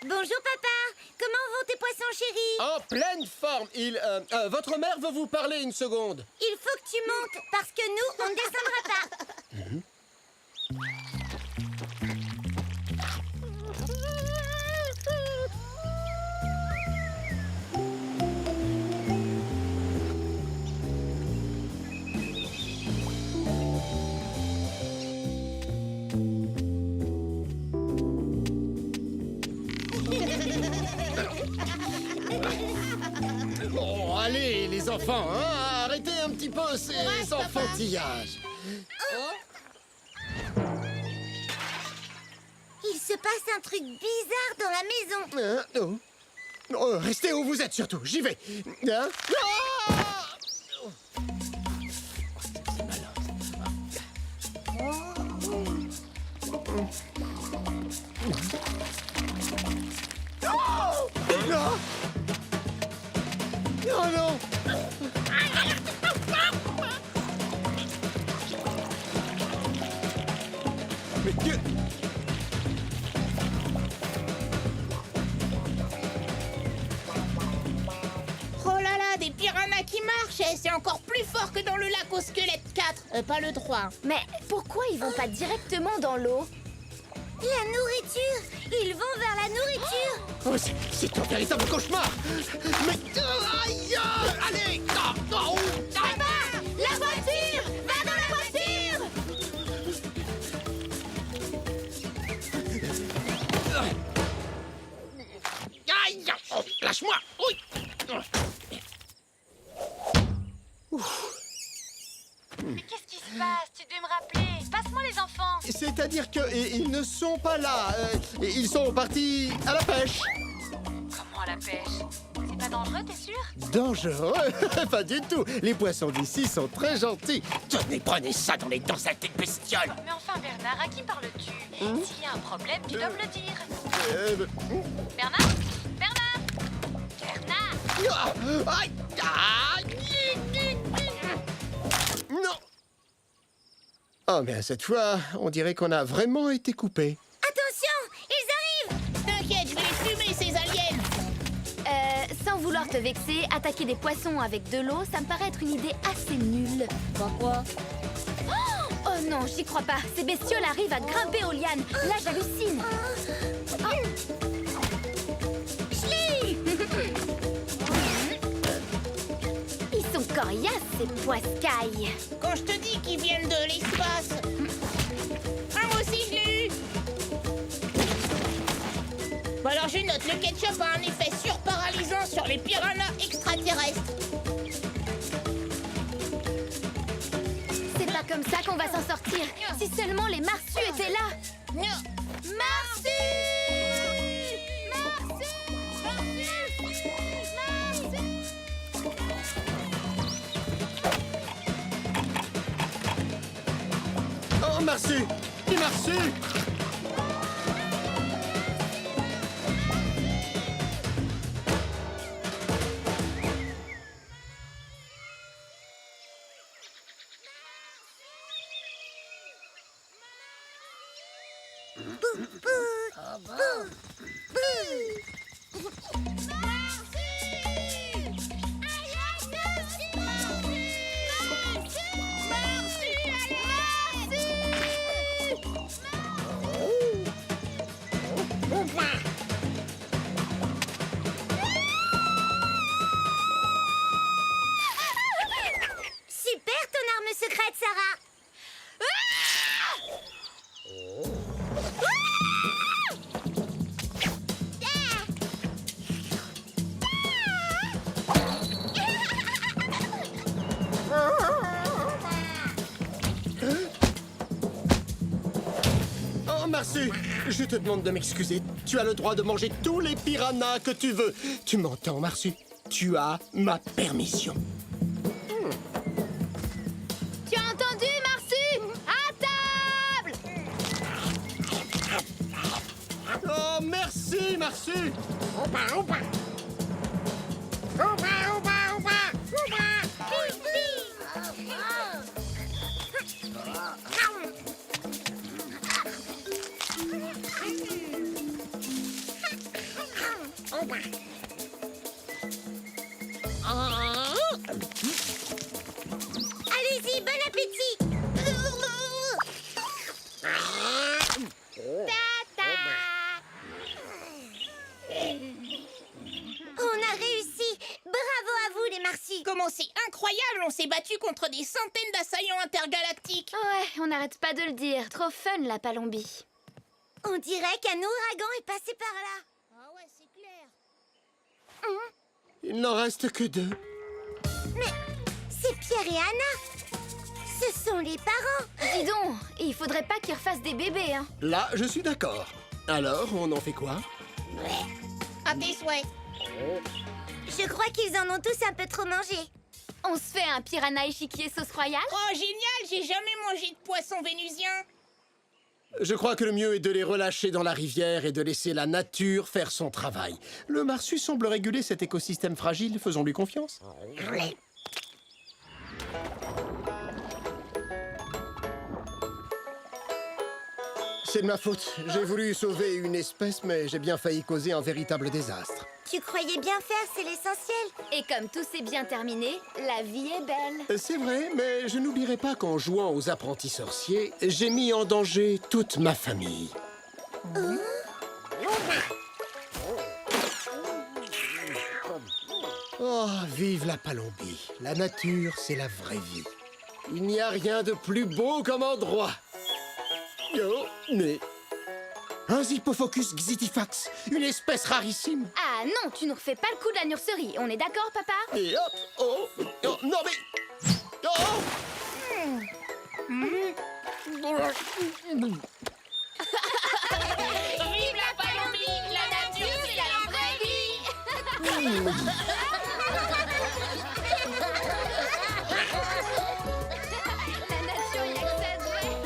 [SPEAKER 5] Bonjour papa, comment vont tes poissons chéris?
[SPEAKER 6] En pleine forme. Votre mère veut vous parler une seconde.
[SPEAKER 5] Il faut que tu montes, parce que nous, on ne descendra pas.
[SPEAKER 6] Bon, allez, les enfants, hein, arrêtez un petit peu ces enfantillages.
[SPEAKER 5] Il se passe un truc bizarre dans la maison.
[SPEAKER 6] Restez où vous êtes surtout, j'y vais. Hein? Ah! Non! Oh non! Mais que...
[SPEAKER 4] Oh là là, des piranhas qui marchent, et c'est encore plus fort que dans le lac au squelette 4. Pas le 3.
[SPEAKER 3] Mais pourquoi ils vont pas directement dans l'eau?
[SPEAKER 5] La nourriture! Ils vont vers la nourriture!
[SPEAKER 6] Oh, c'est un véritable cauchemar! Mais... aïe! Allez!
[SPEAKER 5] Papa! La voiture! Va dans la voiture!
[SPEAKER 6] Aïe! Oh, lâche-moi! Oui!
[SPEAKER 9] Mais qu'est-ce qui se passe? Tu devais me rappeler. Passe-moi les enfants.
[SPEAKER 6] C'est-à-dire qu'ils ne sont pas là. Ils sont partis à la pêche.
[SPEAKER 9] Comment à la pêche? C'est pas dangereux, t'es sûr?
[SPEAKER 6] Dangereux? Pas du tout. Les poissons d'ici sont très gentils. Tenez, prenez ça dans les dents, saleté de bestiole.
[SPEAKER 9] Mais enfin, Bernard, à qui parles-tu? S'il y a un problème, tu dois me le dire. Bernard? Bernard? Bernard?
[SPEAKER 6] Aïe! Non! Oh, mais cette fois, on dirait qu'on a vraiment été coupé.
[SPEAKER 5] Attention! Ils arrivent!
[SPEAKER 4] T'inquiète, je vais les fumer, ces aliens.
[SPEAKER 3] Sans vouloir te vexer, attaquer des poissons avec de l'eau, ça me paraît être une idée assez nulle.
[SPEAKER 4] Pourquoi?
[SPEAKER 3] Oh non, j'y crois pas. Ces bestioles arrivent à grimper aux lianes. Là, j'hallucine. Ils sont coriaces, ces poiscailles.
[SPEAKER 4] Quand je te dis qu'ils viennent de l'espace. Ah, moi aussi, je l'ai eu. Bon, alors, je note, le ketchup a un effet surparalysant sur les piranhas extraterrestres.
[SPEAKER 3] C'est pas comme ça qu'on va s'en sortir. Si seulement les marsus étaient là.
[SPEAKER 4] Non.
[SPEAKER 3] Marsus! Marsus!
[SPEAKER 6] Oh, merci! Merci!
[SPEAKER 5] Super ton arme secrète, Sarah.
[SPEAKER 6] Oh, Marsu, je te demande de m'excuser. Tu as le droit de manger tous les piranhas que tu veux. Tu m'entends, Marsu? Tu as ma permission.
[SPEAKER 3] Tu as entendu, Marsu? À table!
[SPEAKER 6] Oh, merci, Marsu.
[SPEAKER 5] Allez-y, bon appétit. Tata. On a réussi. Bravo à vous, les Marcy.
[SPEAKER 4] Comment c'est incroyable, on s'est battu contre des centaines d'assaillants intergalactiques.
[SPEAKER 3] Ouais, on n'arrête pas de le dire. Trop fun, la Palombie.
[SPEAKER 5] On dirait qu'un ouragan est passé par là.
[SPEAKER 4] Ah ouais, c'est clair.
[SPEAKER 6] Il n'en reste que 2.
[SPEAKER 5] Mais c'est Pierre et Anna. Ce sont les parents.
[SPEAKER 3] Dis donc, il faudrait pas qu'ils refassent des bébés, hein.
[SPEAKER 6] Là, je suis d'accord. Alors, on en fait quoi?
[SPEAKER 4] À tes souhaits.
[SPEAKER 5] Je crois qu'ils en ont tous un peu trop mangé.
[SPEAKER 3] On se fait un piranha échiquier sauce royale?
[SPEAKER 4] Oh, génial, j'ai jamais mangé de poisson vénusien.
[SPEAKER 6] Je crois que le mieux est de les relâcher dans la rivière et de laisser la nature faire son travail. Le Marsu semble réguler cet écosystème fragile, faisons-lui confiance. C'est de ma faute. J'ai voulu sauver une espèce, mais j'ai bien failli causer un véritable désastre.
[SPEAKER 5] Tu croyais bien faire, c'est l'essentiel.
[SPEAKER 3] Et comme tout s'est bien terminé, la vie est belle.
[SPEAKER 6] C'est vrai, mais je n'oublierai pas qu'en jouant aux apprentis sorciers, j'ai mis en danger toute ma famille. Oh, vive la Palombie. La nature, c'est la vraie vie. Il n'y a rien de plus beau comme endroit. Oh, mais... Un Zipophocus xytifax, une espèce rarissime.
[SPEAKER 3] Ah non, tu nous refais pas le coup de la nurserie. On est d'accord, papa?
[SPEAKER 6] Et hop, oh, non mais... Oh!
[SPEAKER 4] Vive la Palombie, la nature, c'est la vraie vie.
[SPEAKER 3] La nature y accède, ouais.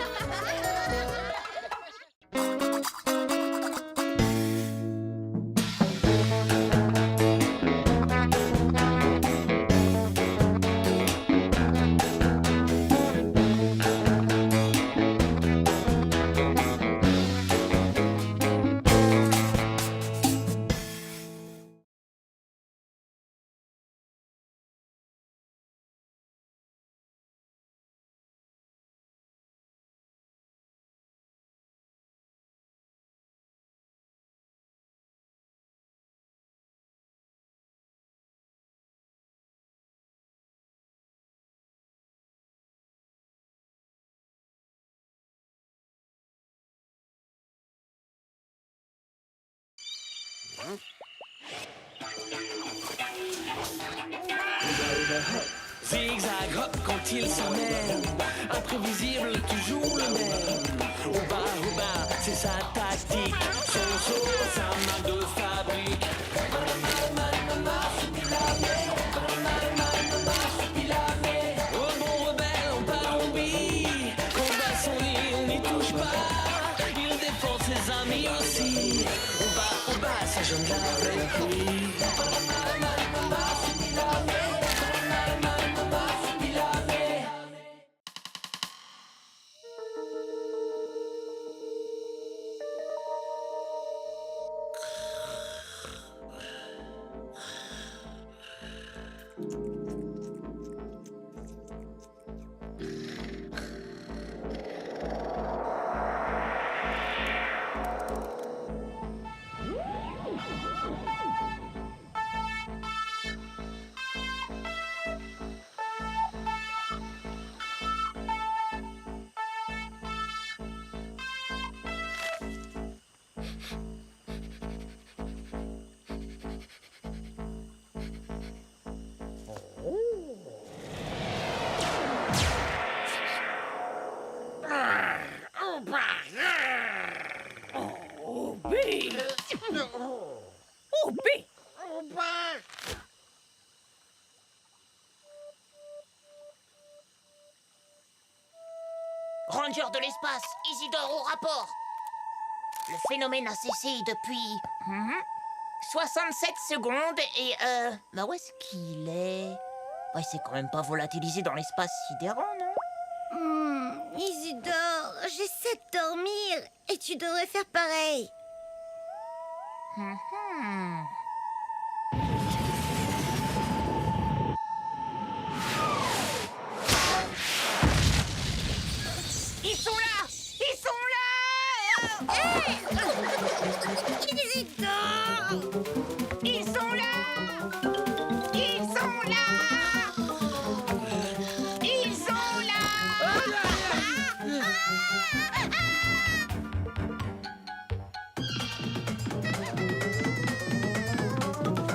[SPEAKER 1] Zigzag hop quand il s'emmène, imprévisible, toujours le même. Au bas, c'est sa tactique. Son saut, sa marque de fabrique. Au bon rebelle en Palombie, combat son lit, on n'y touche pas. Il défend ses amis aussi. Au bas, sa jeune avec lui.
[SPEAKER 4] Ranger de l'espace, Isidore au rapport. Le phénomène a cessé depuis... 67 secondes et bah où est-ce qu'il est? Ouais, c'est quand même pas volatilisé dans l'espace sidérant, non?
[SPEAKER 5] Isidore, j'essaie de dormir et tu devrais faire pareil.
[SPEAKER 4] Ils sont là! Ils sont là!
[SPEAKER 5] Isidore!
[SPEAKER 4] Ils sont là! Ils sont là! Ils sont là! Ils sont là!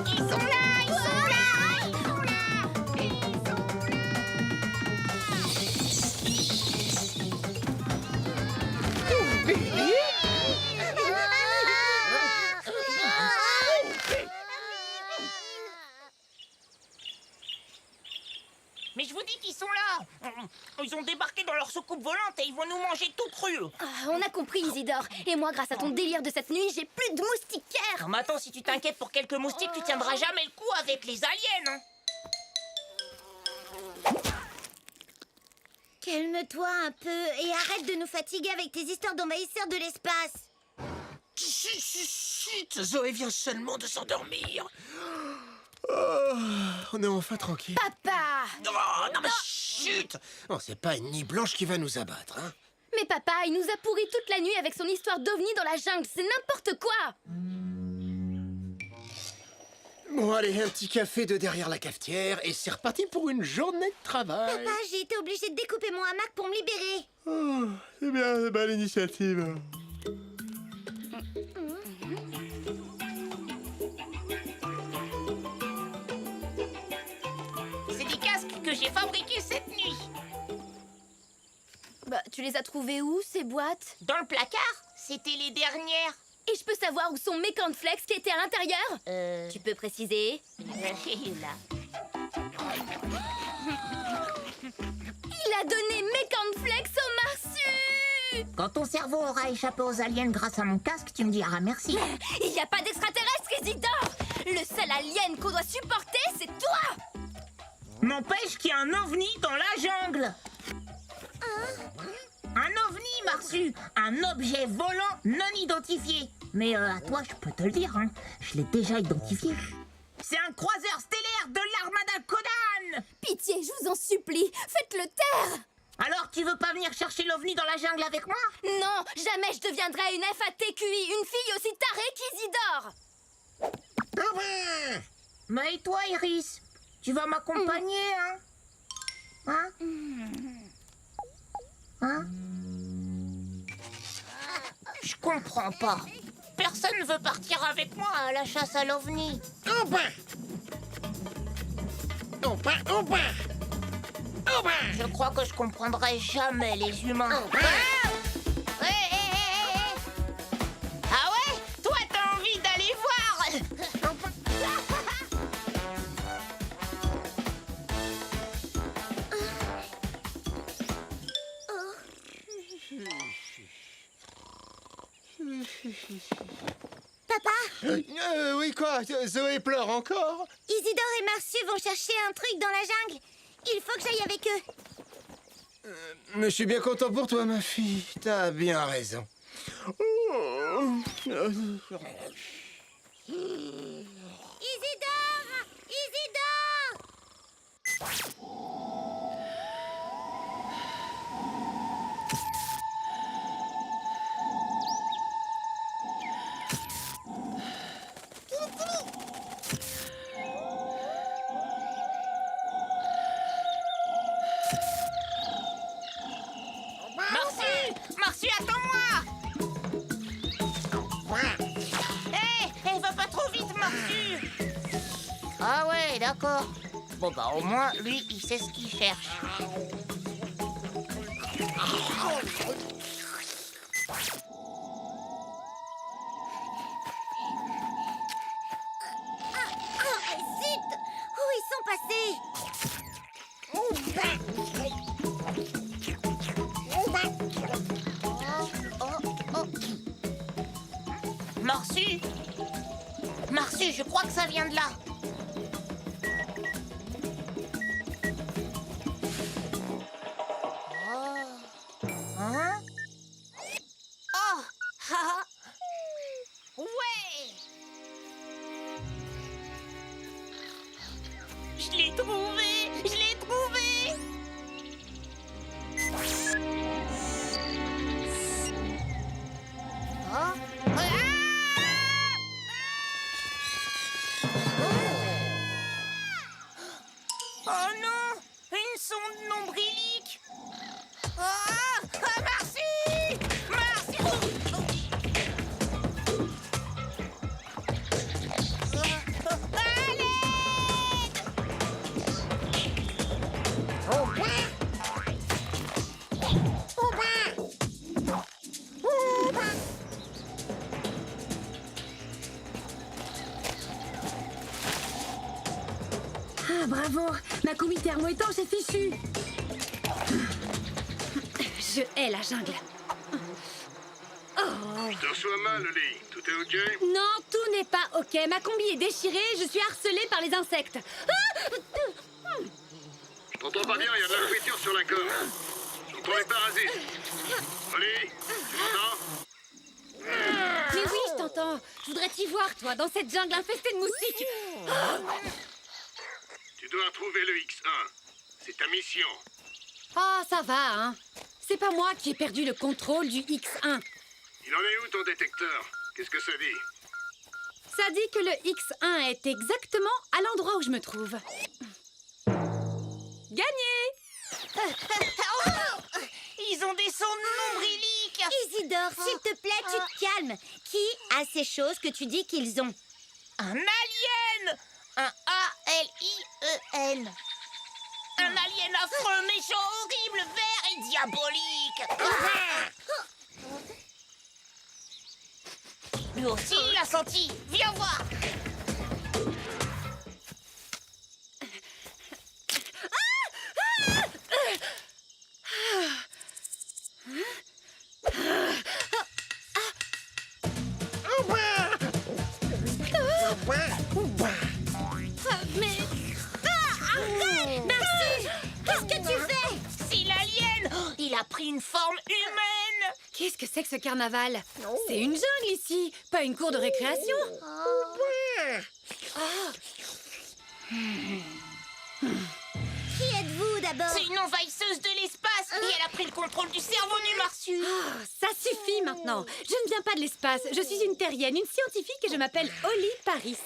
[SPEAKER 4] Ils sont là! Ils sont là! Ils sont là! Mais je vous dis qu'ils sont là! Ils ont débarqué dans leur soucoupe volante et ils vont nous manger tout cru!
[SPEAKER 3] Ah, on a compris, Isidore. Et moi, grâce à ton délire de cette nuit, j'ai plus de moustiquaires.
[SPEAKER 4] Non mais attends, si tu t'inquiètes pour quelques moustiques, tu tiendras jamais le coup avec les aliens, hein.
[SPEAKER 5] Calme-toi un peu et arrête de nous fatiguer avec tes histoires d'envahisseurs de l'espace.
[SPEAKER 6] Chut, Zoé vient seulement de s'endormir. Oh, on est enfin tranquille.
[SPEAKER 3] Papa!
[SPEAKER 6] Oh, non mais chut. Oh, c'est pas une nuit blanche qui va nous abattre, hein.
[SPEAKER 3] Mais papa, il nous a pourri toute la nuit avec son histoire d'ovni dans la jungle. C'est n'importe quoi!
[SPEAKER 6] Bon, allez, un petit café de derrière la cafetière et c'est reparti pour une journée de travail.
[SPEAKER 5] Papa, j'ai été obligée de découper mon hamac pour me libérer.
[SPEAKER 6] Oh, c'est bien l'initiative.
[SPEAKER 4] C'est des casques que j'ai fabriqués cette nuit.
[SPEAKER 3] Bah, tu les as trouvés où, ces boîtes?
[SPEAKER 4] Dans le placard, c'était les dernières.
[SPEAKER 3] Et je peux savoir où sont mes cornflakes qui étaient à l'intérieur? Tu peux préciser?
[SPEAKER 4] Là.
[SPEAKER 3] Il a donné mes cornflakes au Marsu!
[SPEAKER 4] Quand ton cerveau aura échappé aux aliens grâce à mon casque, tu me diras merci.
[SPEAKER 3] Il n'y a pas d'extraterrestre, Isidore! Le seul alien qu'on doit supporter, c'est toi!
[SPEAKER 4] N'empêche qu'il y a un ovni dans la jungle. Un ovni, Marsu, un objet volant non identifié. Mais à toi, je peux te le dire, hein, je l'ai déjà identifié. C'est un croiseur stellaire de l'armada Codan.
[SPEAKER 3] Pitié, je vous en supplie, faites-le taire!
[SPEAKER 4] Alors, tu veux pas venir chercher l'ovni dans la jungle avec moi?
[SPEAKER 3] Non, jamais je deviendrai une FATQI, une fille aussi tarée qu'Isidore!
[SPEAKER 4] Mais et toi, Iris? Tu vas m'accompagner, hein? Hein? Je comprends pas. Personne ne veut partir avec moi à la chasse à l'ovni. Je crois que je comprendrai jamais les humains. Ah ouais? Toi, t'as envie d'aller voir?
[SPEAKER 5] Papa,
[SPEAKER 6] Oui, quoi? Zoé pleure encore?
[SPEAKER 5] Isidore et Marsu vont chercher un truc dans la jungle. Il faut que j'aille avec eux.
[SPEAKER 6] Mais je suis bien content pour toi, ma fille. T'as bien raison.
[SPEAKER 5] Isidore! Isidore!
[SPEAKER 4] Marsu, attends-moi! Hé, va pas trop vite, Marsu! Ah ouais, d'accord. Bon bah au moins, lui, il sait ce qu'il cherche.
[SPEAKER 5] Zut! Où ils sont passés?
[SPEAKER 4] Oui, je crois que ça vient de là. Oh. Hein? Oh. Ah. Ouais. Je l'ai trouvé. Je l'ai trouvé. Oh. Oh non! Une sonde nombrilique! Ah! Ah, merci! Merci! À l'aide!
[SPEAKER 3] Ah, bravo! Ma combi thermo-étanche est fichue! Je hais la jungle.
[SPEAKER 10] Je te reçois mal, Oli. Tout est ok?
[SPEAKER 3] Non, tout n'est pas ok. Ma combi est déchirée, je suis harcelée par les insectes.
[SPEAKER 10] Je t'entends pas bien, il y a de la friture sur la corde. J'entends les parasites. Oli, tu m'entends?
[SPEAKER 3] Mais oui, je t'entends. Je voudrais t'y voir, toi, dans cette jungle infestée de moustiques.
[SPEAKER 10] Tu dois trouver le X1. C'est ta mission.
[SPEAKER 3] Oh, ça va, hein. C'est pas moi qui ai perdu le contrôle du X1.
[SPEAKER 10] Il en est où ton détecteur? Qu'est-ce que ça dit?
[SPEAKER 3] Ça dit que le X1 est exactement à l'endroit où je me trouve. Gagné!
[SPEAKER 4] Oh, ils ont des sondes nombriliques!
[SPEAKER 5] Isidore, s'il te plaît, tu te calmes. Qui a ces choses que tu dis qu'ils ont?
[SPEAKER 4] Un alien! Un A-L-I-E-N. Un alien affreux, méchant, horrible, vert et diabolique! Lui aussi, il l'a senti. Viens voir!
[SPEAKER 3] Mais...
[SPEAKER 5] Arrête! Merci! Qu'est-ce que tu fais?
[SPEAKER 4] C'est l'alien! Il a pris une forme humaine!
[SPEAKER 3] Qu'est-ce que c'est que ce carnaval? C'est une jungle ici, pas une cour de récréation.
[SPEAKER 5] Qui êtes-vous d'abord?
[SPEAKER 4] C'est une envahisseuse de l'espace et elle a pris le contrôle du cerveau du Marsu.
[SPEAKER 3] Oh, ça suffit maintenant. Je ne viens pas de l'espace. Je suis une terrienne, une scientifique et je m'appelle Oli Paris.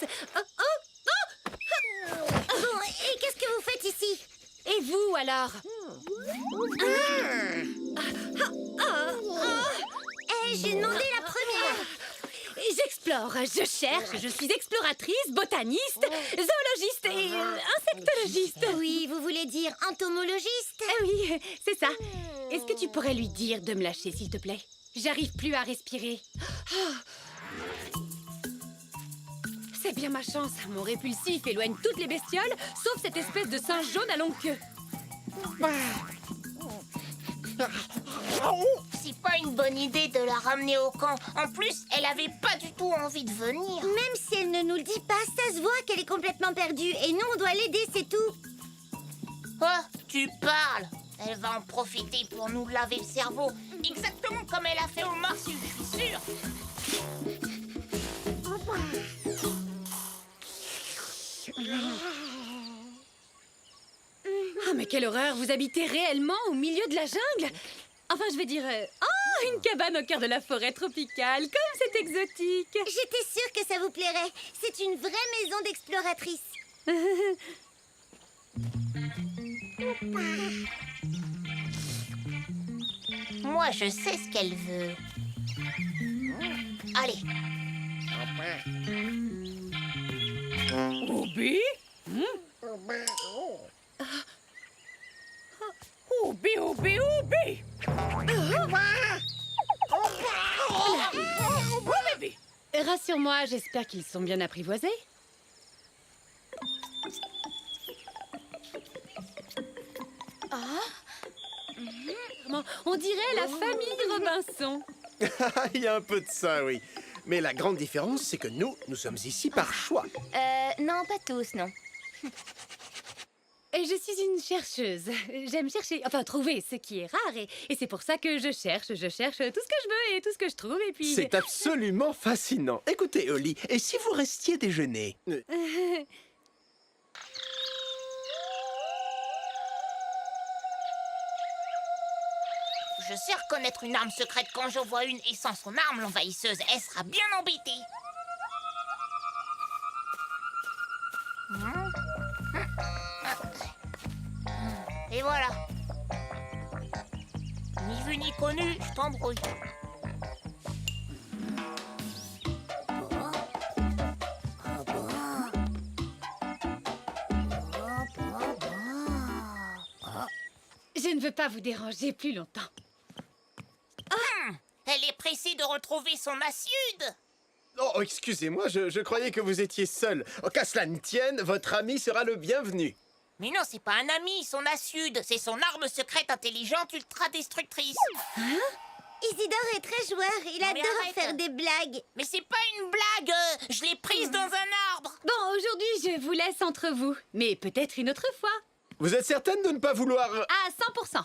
[SPEAKER 5] Bon, et qu'est-ce que vous faites ici?
[SPEAKER 3] Et vous alors?
[SPEAKER 5] J'ai demandé la première.
[SPEAKER 3] J'explore, je cherche, je suis exploratrice, botaniste, zoologiste et insectologiste.
[SPEAKER 5] Oui, vous voulez dire entomologiste?
[SPEAKER 3] Ah oui, c'est ça. Est-ce que tu pourrais lui dire de me lâcher, s'il te plaît? J'arrive plus à respirer. C'est bien ma chance. Mon répulsif éloigne toutes les bestioles, sauf cette espèce de singe jaune à longue queue.
[SPEAKER 4] C'est pas une bonne idée de la ramener au camp. En plus, elle avait pas du tout envie de venir.
[SPEAKER 5] Même si elle ne nous le dit pas, ça se voit qu'elle est complètement perdue. Et nous, on doit l'aider, c'est tout.
[SPEAKER 4] Oh, tu parles. Elle va en profiter pour nous laver le cerveau. Exactement comme elle a fait au Marsu, je suis sûre.
[SPEAKER 3] Ah, mais quelle horreur! Vous habitez réellement au milieu de la jungle? Enfin, je vais dire... Oh, une cabane au cœur de la forêt tropicale, comme c'est exotique!
[SPEAKER 5] J'étais sûre que ça vous plairait. C'est une vraie maison d'exploratrice.
[SPEAKER 4] Moi, je sais ce qu'elle veut. Allez.
[SPEAKER 8] Obi? Obi, Obi, Obi! Baby!
[SPEAKER 3] Rassure-moi, j'espère qu'ils sont bien apprivoisés. On dirait la famille Robinson.
[SPEAKER 11] Il y a un peu de ça, oui.
[SPEAKER 6] Mais la grande différence, c'est que nous sommes ici par choix.
[SPEAKER 3] Non, pas tous, non.
[SPEAKER 8] Et je suis une chercheuse. J'aime chercher, enfin trouver ce qui est rare. Et c'est pour ça que je cherche tout ce que je veux et tout ce que je trouve. Et puis...
[SPEAKER 6] C'est absolument fascinant. Écoutez, Holly, et si vous restiez déjeuner
[SPEAKER 4] Je sais reconnaître une arme secrète quand j'en vois une, et sans son arme, l'envahisseuse, elle sera bien embêtée. Et voilà. Ni vu ni connu, je t'embrouille.
[SPEAKER 8] Je ne veux pas vous déranger plus longtemps.
[SPEAKER 4] Elle est pressée de retrouver son Asiud.
[SPEAKER 6] Oh, excusez-moi, je croyais que vous étiez seul. Oh, qu'à cela ne tienne, votre ami sera le bienvenu.
[SPEAKER 4] Mais non, c'est pas un ami, son Asiud. C'est son arme secrète intelligente ultra-destructrice.
[SPEAKER 5] Isidore est très joueur, il
[SPEAKER 4] Non, mais
[SPEAKER 5] adore
[SPEAKER 4] arrête.
[SPEAKER 5] faire des blagues.
[SPEAKER 4] Mais c'est pas une blague. Je l'ai prise dans un arbre.
[SPEAKER 8] Bon, aujourd'hui, je vous laisse entre vous. Mais peut-être une autre fois.
[SPEAKER 6] Vous êtes certaine de ne pas vouloir...
[SPEAKER 8] À 100%.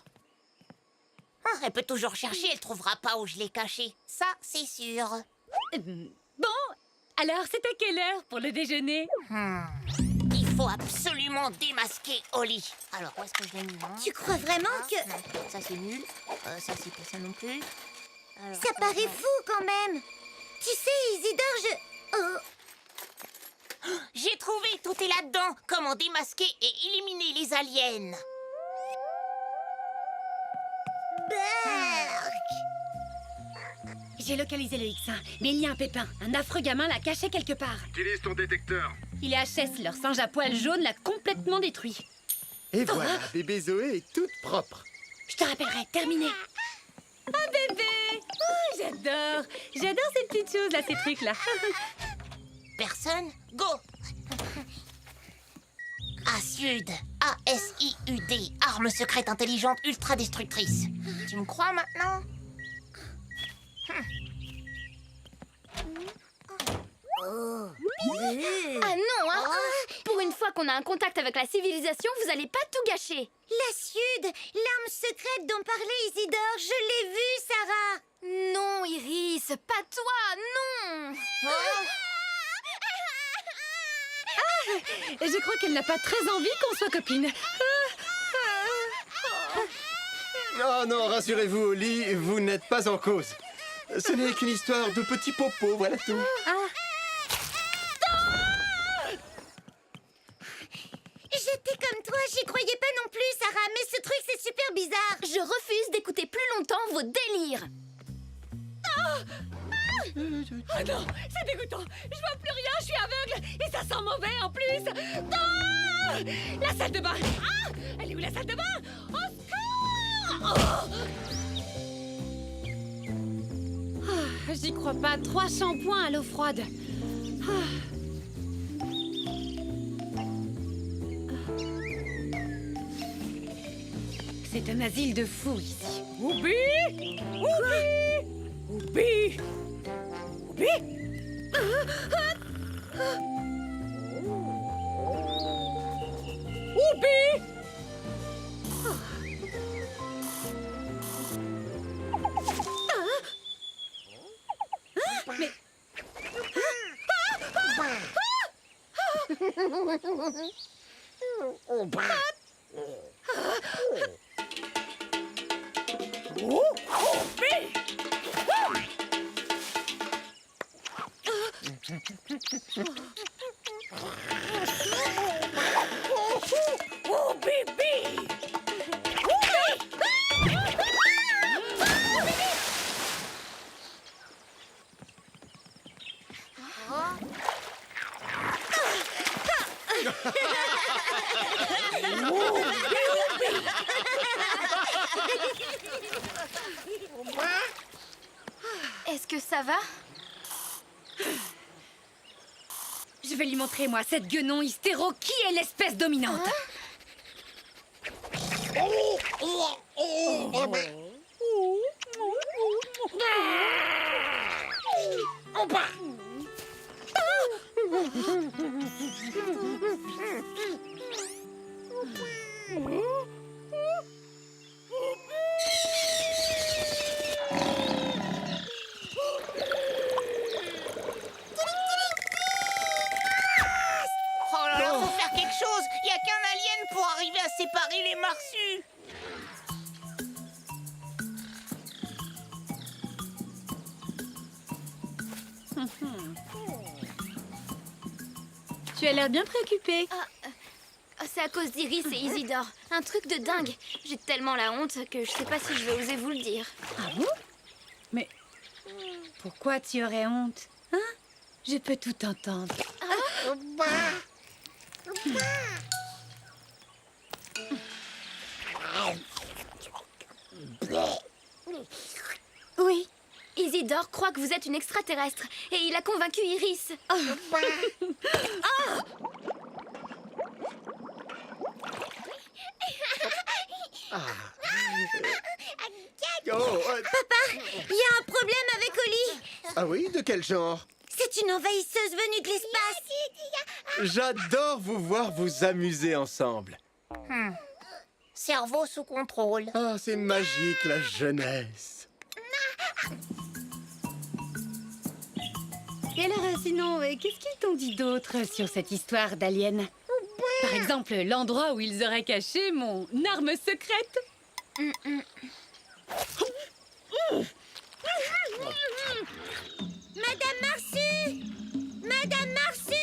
[SPEAKER 4] Ah, elle peut toujours chercher, elle trouvera pas où je l'ai caché. Ça, c'est sûr.
[SPEAKER 8] Bon, alors c'est à quelle heure pour le déjeuner?
[SPEAKER 4] Il faut absolument démasquer Holly. Alors, où est-ce que je l'ai mis, hein?
[SPEAKER 5] Tu crois vraiment que...
[SPEAKER 4] Non, ça c'est nul. Ça c'est pas ça non plus. Alors,
[SPEAKER 5] Ça paraît fou quand même. Tu sais, Isidore, Oh,
[SPEAKER 4] j'ai trouvé, tout est là-dedans. Comment démasquer et éliminer les aliens.
[SPEAKER 5] Berk.
[SPEAKER 8] J'ai localisé le X1, mais il y a un pépin. Un affreux gamin l'a caché quelque part.
[SPEAKER 10] Utilise ton détecteur.
[SPEAKER 8] Il est HS, leur singe à poil jaune l'a complètement détruit.
[SPEAKER 6] Et voilà, bébé Zoé est toute propre.
[SPEAKER 8] Je te rappellerai, terminé. Ah bébé! Oh, j'adore! J'adore ces petites choses là, ces trucs là.
[SPEAKER 4] Personne? Go! Asiud. A-S-I-U-D. Arme secrète intelligente ultra destructrice. Tu me crois maintenant?
[SPEAKER 3] Ah non, hein. Pour une fois qu'on a un contact avec la civilisation, vous allez pas tout gâcher.
[SPEAKER 5] La Sud, l'arme secrète dont parlait Isidore, je l'ai vue, Sarah.
[SPEAKER 3] Non, Iris, pas toi, non.
[SPEAKER 8] Je crois qu'elle n'a pas très envie qu'on soit copines.
[SPEAKER 6] Oh non, rassurez-vous, Holly, vous n'êtes pas en cause. Ce n'est qu'une histoire de petits popos, voilà tout.
[SPEAKER 5] J'étais comme toi, j'y croyais pas non plus, Sarah, mais ce truc c'est super bizarre.
[SPEAKER 3] Je refuse d'écouter plus longtemps vos délires.
[SPEAKER 8] Ah non, c'est dégoûtant. Je vois plus rien, je suis aveugle et ça sent mauvais en plus. Ah, la salle de bain. Ah, elle est où la salle de bain? Au secours! Ah, j'y crois pas. 3 shampoings à l'eau froide. Ah. C'est un asile de fous ici. Oubi! Oubi! Oubi! Oubi! Oubi! Mais... Oh, bébé!
[SPEAKER 3] Est-ce que ça va?
[SPEAKER 8] Je vais lui montrer, moi, cette guenon hystéro qui est l'espèce dominante.
[SPEAKER 4] Oh là là, faut faire quelque chose. Y a qu'un alien pour arriver à séparer les marsus.
[SPEAKER 8] Tu as l'air bien préoccupée.
[SPEAKER 3] C'est à cause d'Iris et Isidore. Un truc de dingue. J'ai tellement la honte que je sais pas si je vais oser vous le dire.
[SPEAKER 8] Ah bon? Mais pourquoi tu aurais honte? Hein? Je peux tout entendre.
[SPEAKER 3] Oui. Isidore croit que vous êtes une extraterrestre et il a convaincu Iris.
[SPEAKER 6] Oh,
[SPEAKER 5] Il y a un problème avec Oli.
[SPEAKER 6] ah oui, de quel genre?
[SPEAKER 5] C'est une envahisseuse venue de l'espace.
[SPEAKER 11] J'adore vous voir vous amuser ensemble.
[SPEAKER 4] Cerveau sous contrôle.
[SPEAKER 11] Ah, c'est magique, la jeunesse.
[SPEAKER 8] Et alors, sinon, qu'est-ce qu'ils t'ont dit d'autre sur cette histoire d'alien? Par exemple, l'endroit où ils auraient caché mon arme secrète?
[SPEAKER 5] Madame Marsu! Madame Marsu!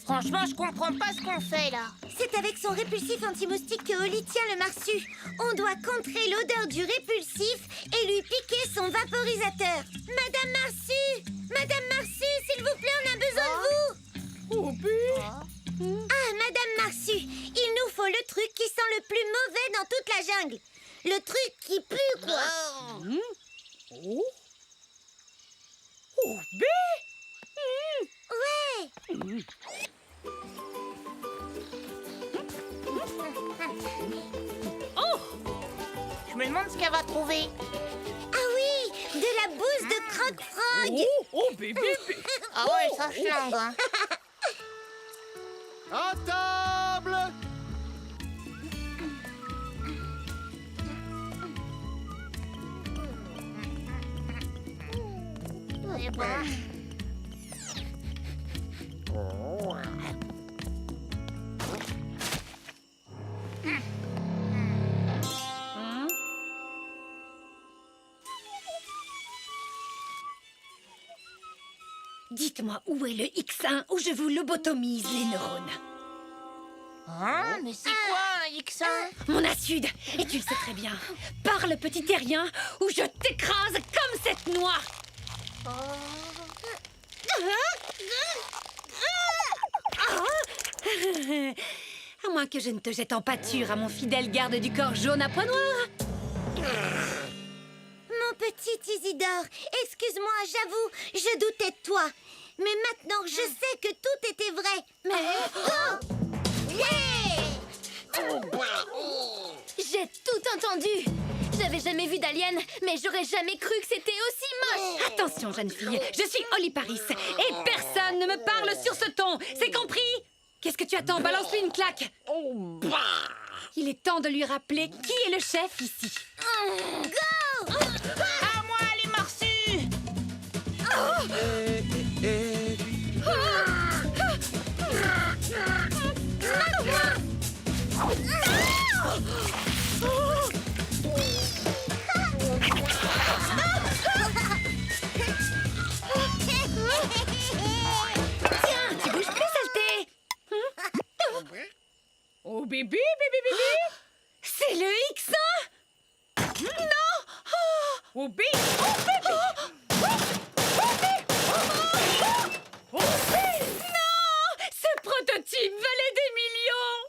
[SPEAKER 4] Franchement, je comprends pas ce qu'on fait là.
[SPEAKER 5] C'est avec son répulsif anti-moustique que Oli tient le marsu. On doit contrer l'odeur du répulsif et lui piquer son vaporisateur. Madame Marsu! Madame Marsu, s'il vous plaît, on a besoin de vous! Ah, Madame Marsu, il nous faut le truc qui sent le plus mauvais dans toute la jungle. Le truc qui pue, quoi. Ouais.
[SPEAKER 4] Je me demande ce qu'elle va trouver.
[SPEAKER 5] Ah oui, de la bouse de croque-frog.
[SPEAKER 4] Ah ouais, ça flingue, hein.
[SPEAKER 11] À table!
[SPEAKER 4] Eh ben.
[SPEAKER 8] Dites-moi où est le X1 où je vous lobotomise les neurones.
[SPEAKER 4] Hein? Mais c'est quoi un X1?
[SPEAKER 8] Mon assude, et tu le sais très bien. Parle, petit terrien, ou je t'écrase comme cette noix. À moins que je ne te jette en pâture à mon fidèle garde du corps jaune à pois noirs.
[SPEAKER 5] Mon petit Isidore, excuse-moi, j'avoue, je doutais de toi. Mais maintenant, je sais que tout était vrai. Mais...
[SPEAKER 3] J'ai tout entendu. J'avais jamais vu d'alien, mais j'aurais jamais cru que c'était aussi moche.
[SPEAKER 8] Attention, jeune fille, je suis Holly Paris, et personne ne me parle sur ce ton, c'est compris? Qu'est-ce que tu attends? Balance-lui une claque. Il est temps de lui rappeler qui est le chef ici.
[SPEAKER 5] Go!
[SPEAKER 4] À moi, les marsus!
[SPEAKER 8] Tiens, tu bouges plus, saleté. Oh bébé, bébé, bébé. C'est le X1. Non. Oh bébé, oh bébé. Oh bébé. Non. Ce prototype valait des millions.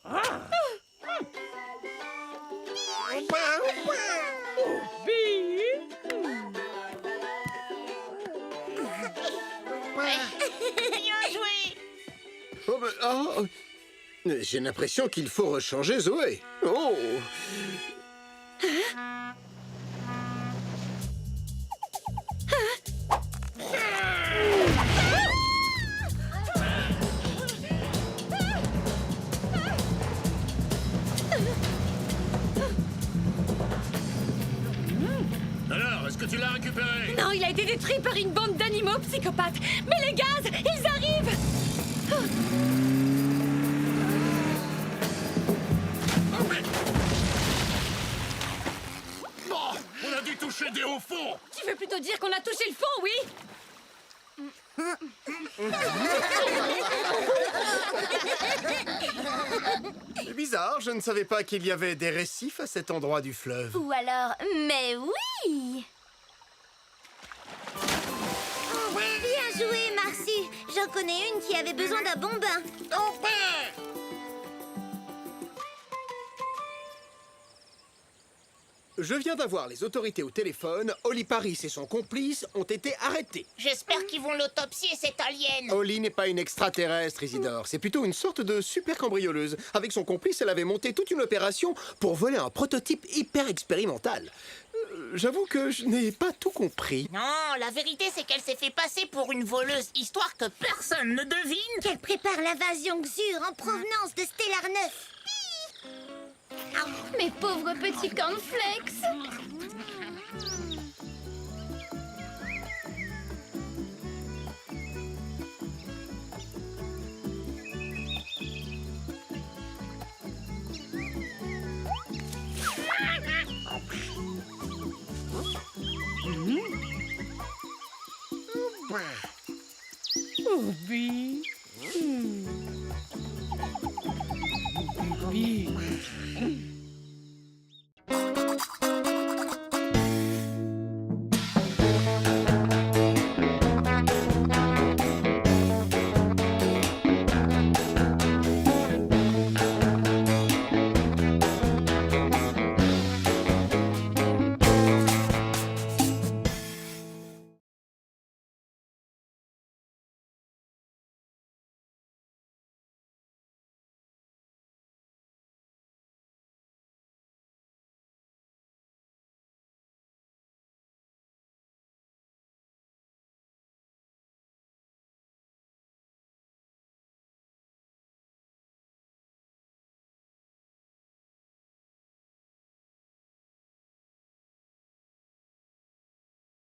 [SPEAKER 4] Bien joué!
[SPEAKER 6] Oh, ben, oh. J'ai l'impression qu'il faut rechanger Zoé. Oh!
[SPEAKER 8] été détruit par une bande d'animaux psychopathes. Mais les gaz, ils arrivent.
[SPEAKER 10] Bon, on a dû toucher des hauts fonds.
[SPEAKER 8] Tu veux plutôt dire qu'on a touché le fond, oui?
[SPEAKER 11] C'est bizarre, je ne savais pas qu'il y avait des récifs à cet endroit du fleuve.
[SPEAKER 5] Ou alors, mais oui! Bien joué, Marcy. J'en connais une qui avait besoin d'un bon bain.
[SPEAKER 6] Je viens d'avoir les autorités au téléphone. Holly Paris et son complice ont été arrêtés.
[SPEAKER 4] J'espère qu'ils vont l'autopsier, cette alien.
[SPEAKER 6] Holly n'est pas une extraterrestre, Isidore. C'est plutôt une sorte de super cambrioleuse. Avec son complice, elle avait monté toute une opération pour voler un prototype hyper expérimental. J'avoue que je n'ai pas tout compris.
[SPEAKER 4] Non, la vérité, c'est qu'elle s'est fait passer pour une voleuse, histoire que personne ne devine.
[SPEAKER 5] Qu'elle prépare l'invasion Xur en provenance de Stellar 9.
[SPEAKER 3] Mes pauvres petits cornflakes.
[SPEAKER 8] Obi. Obi.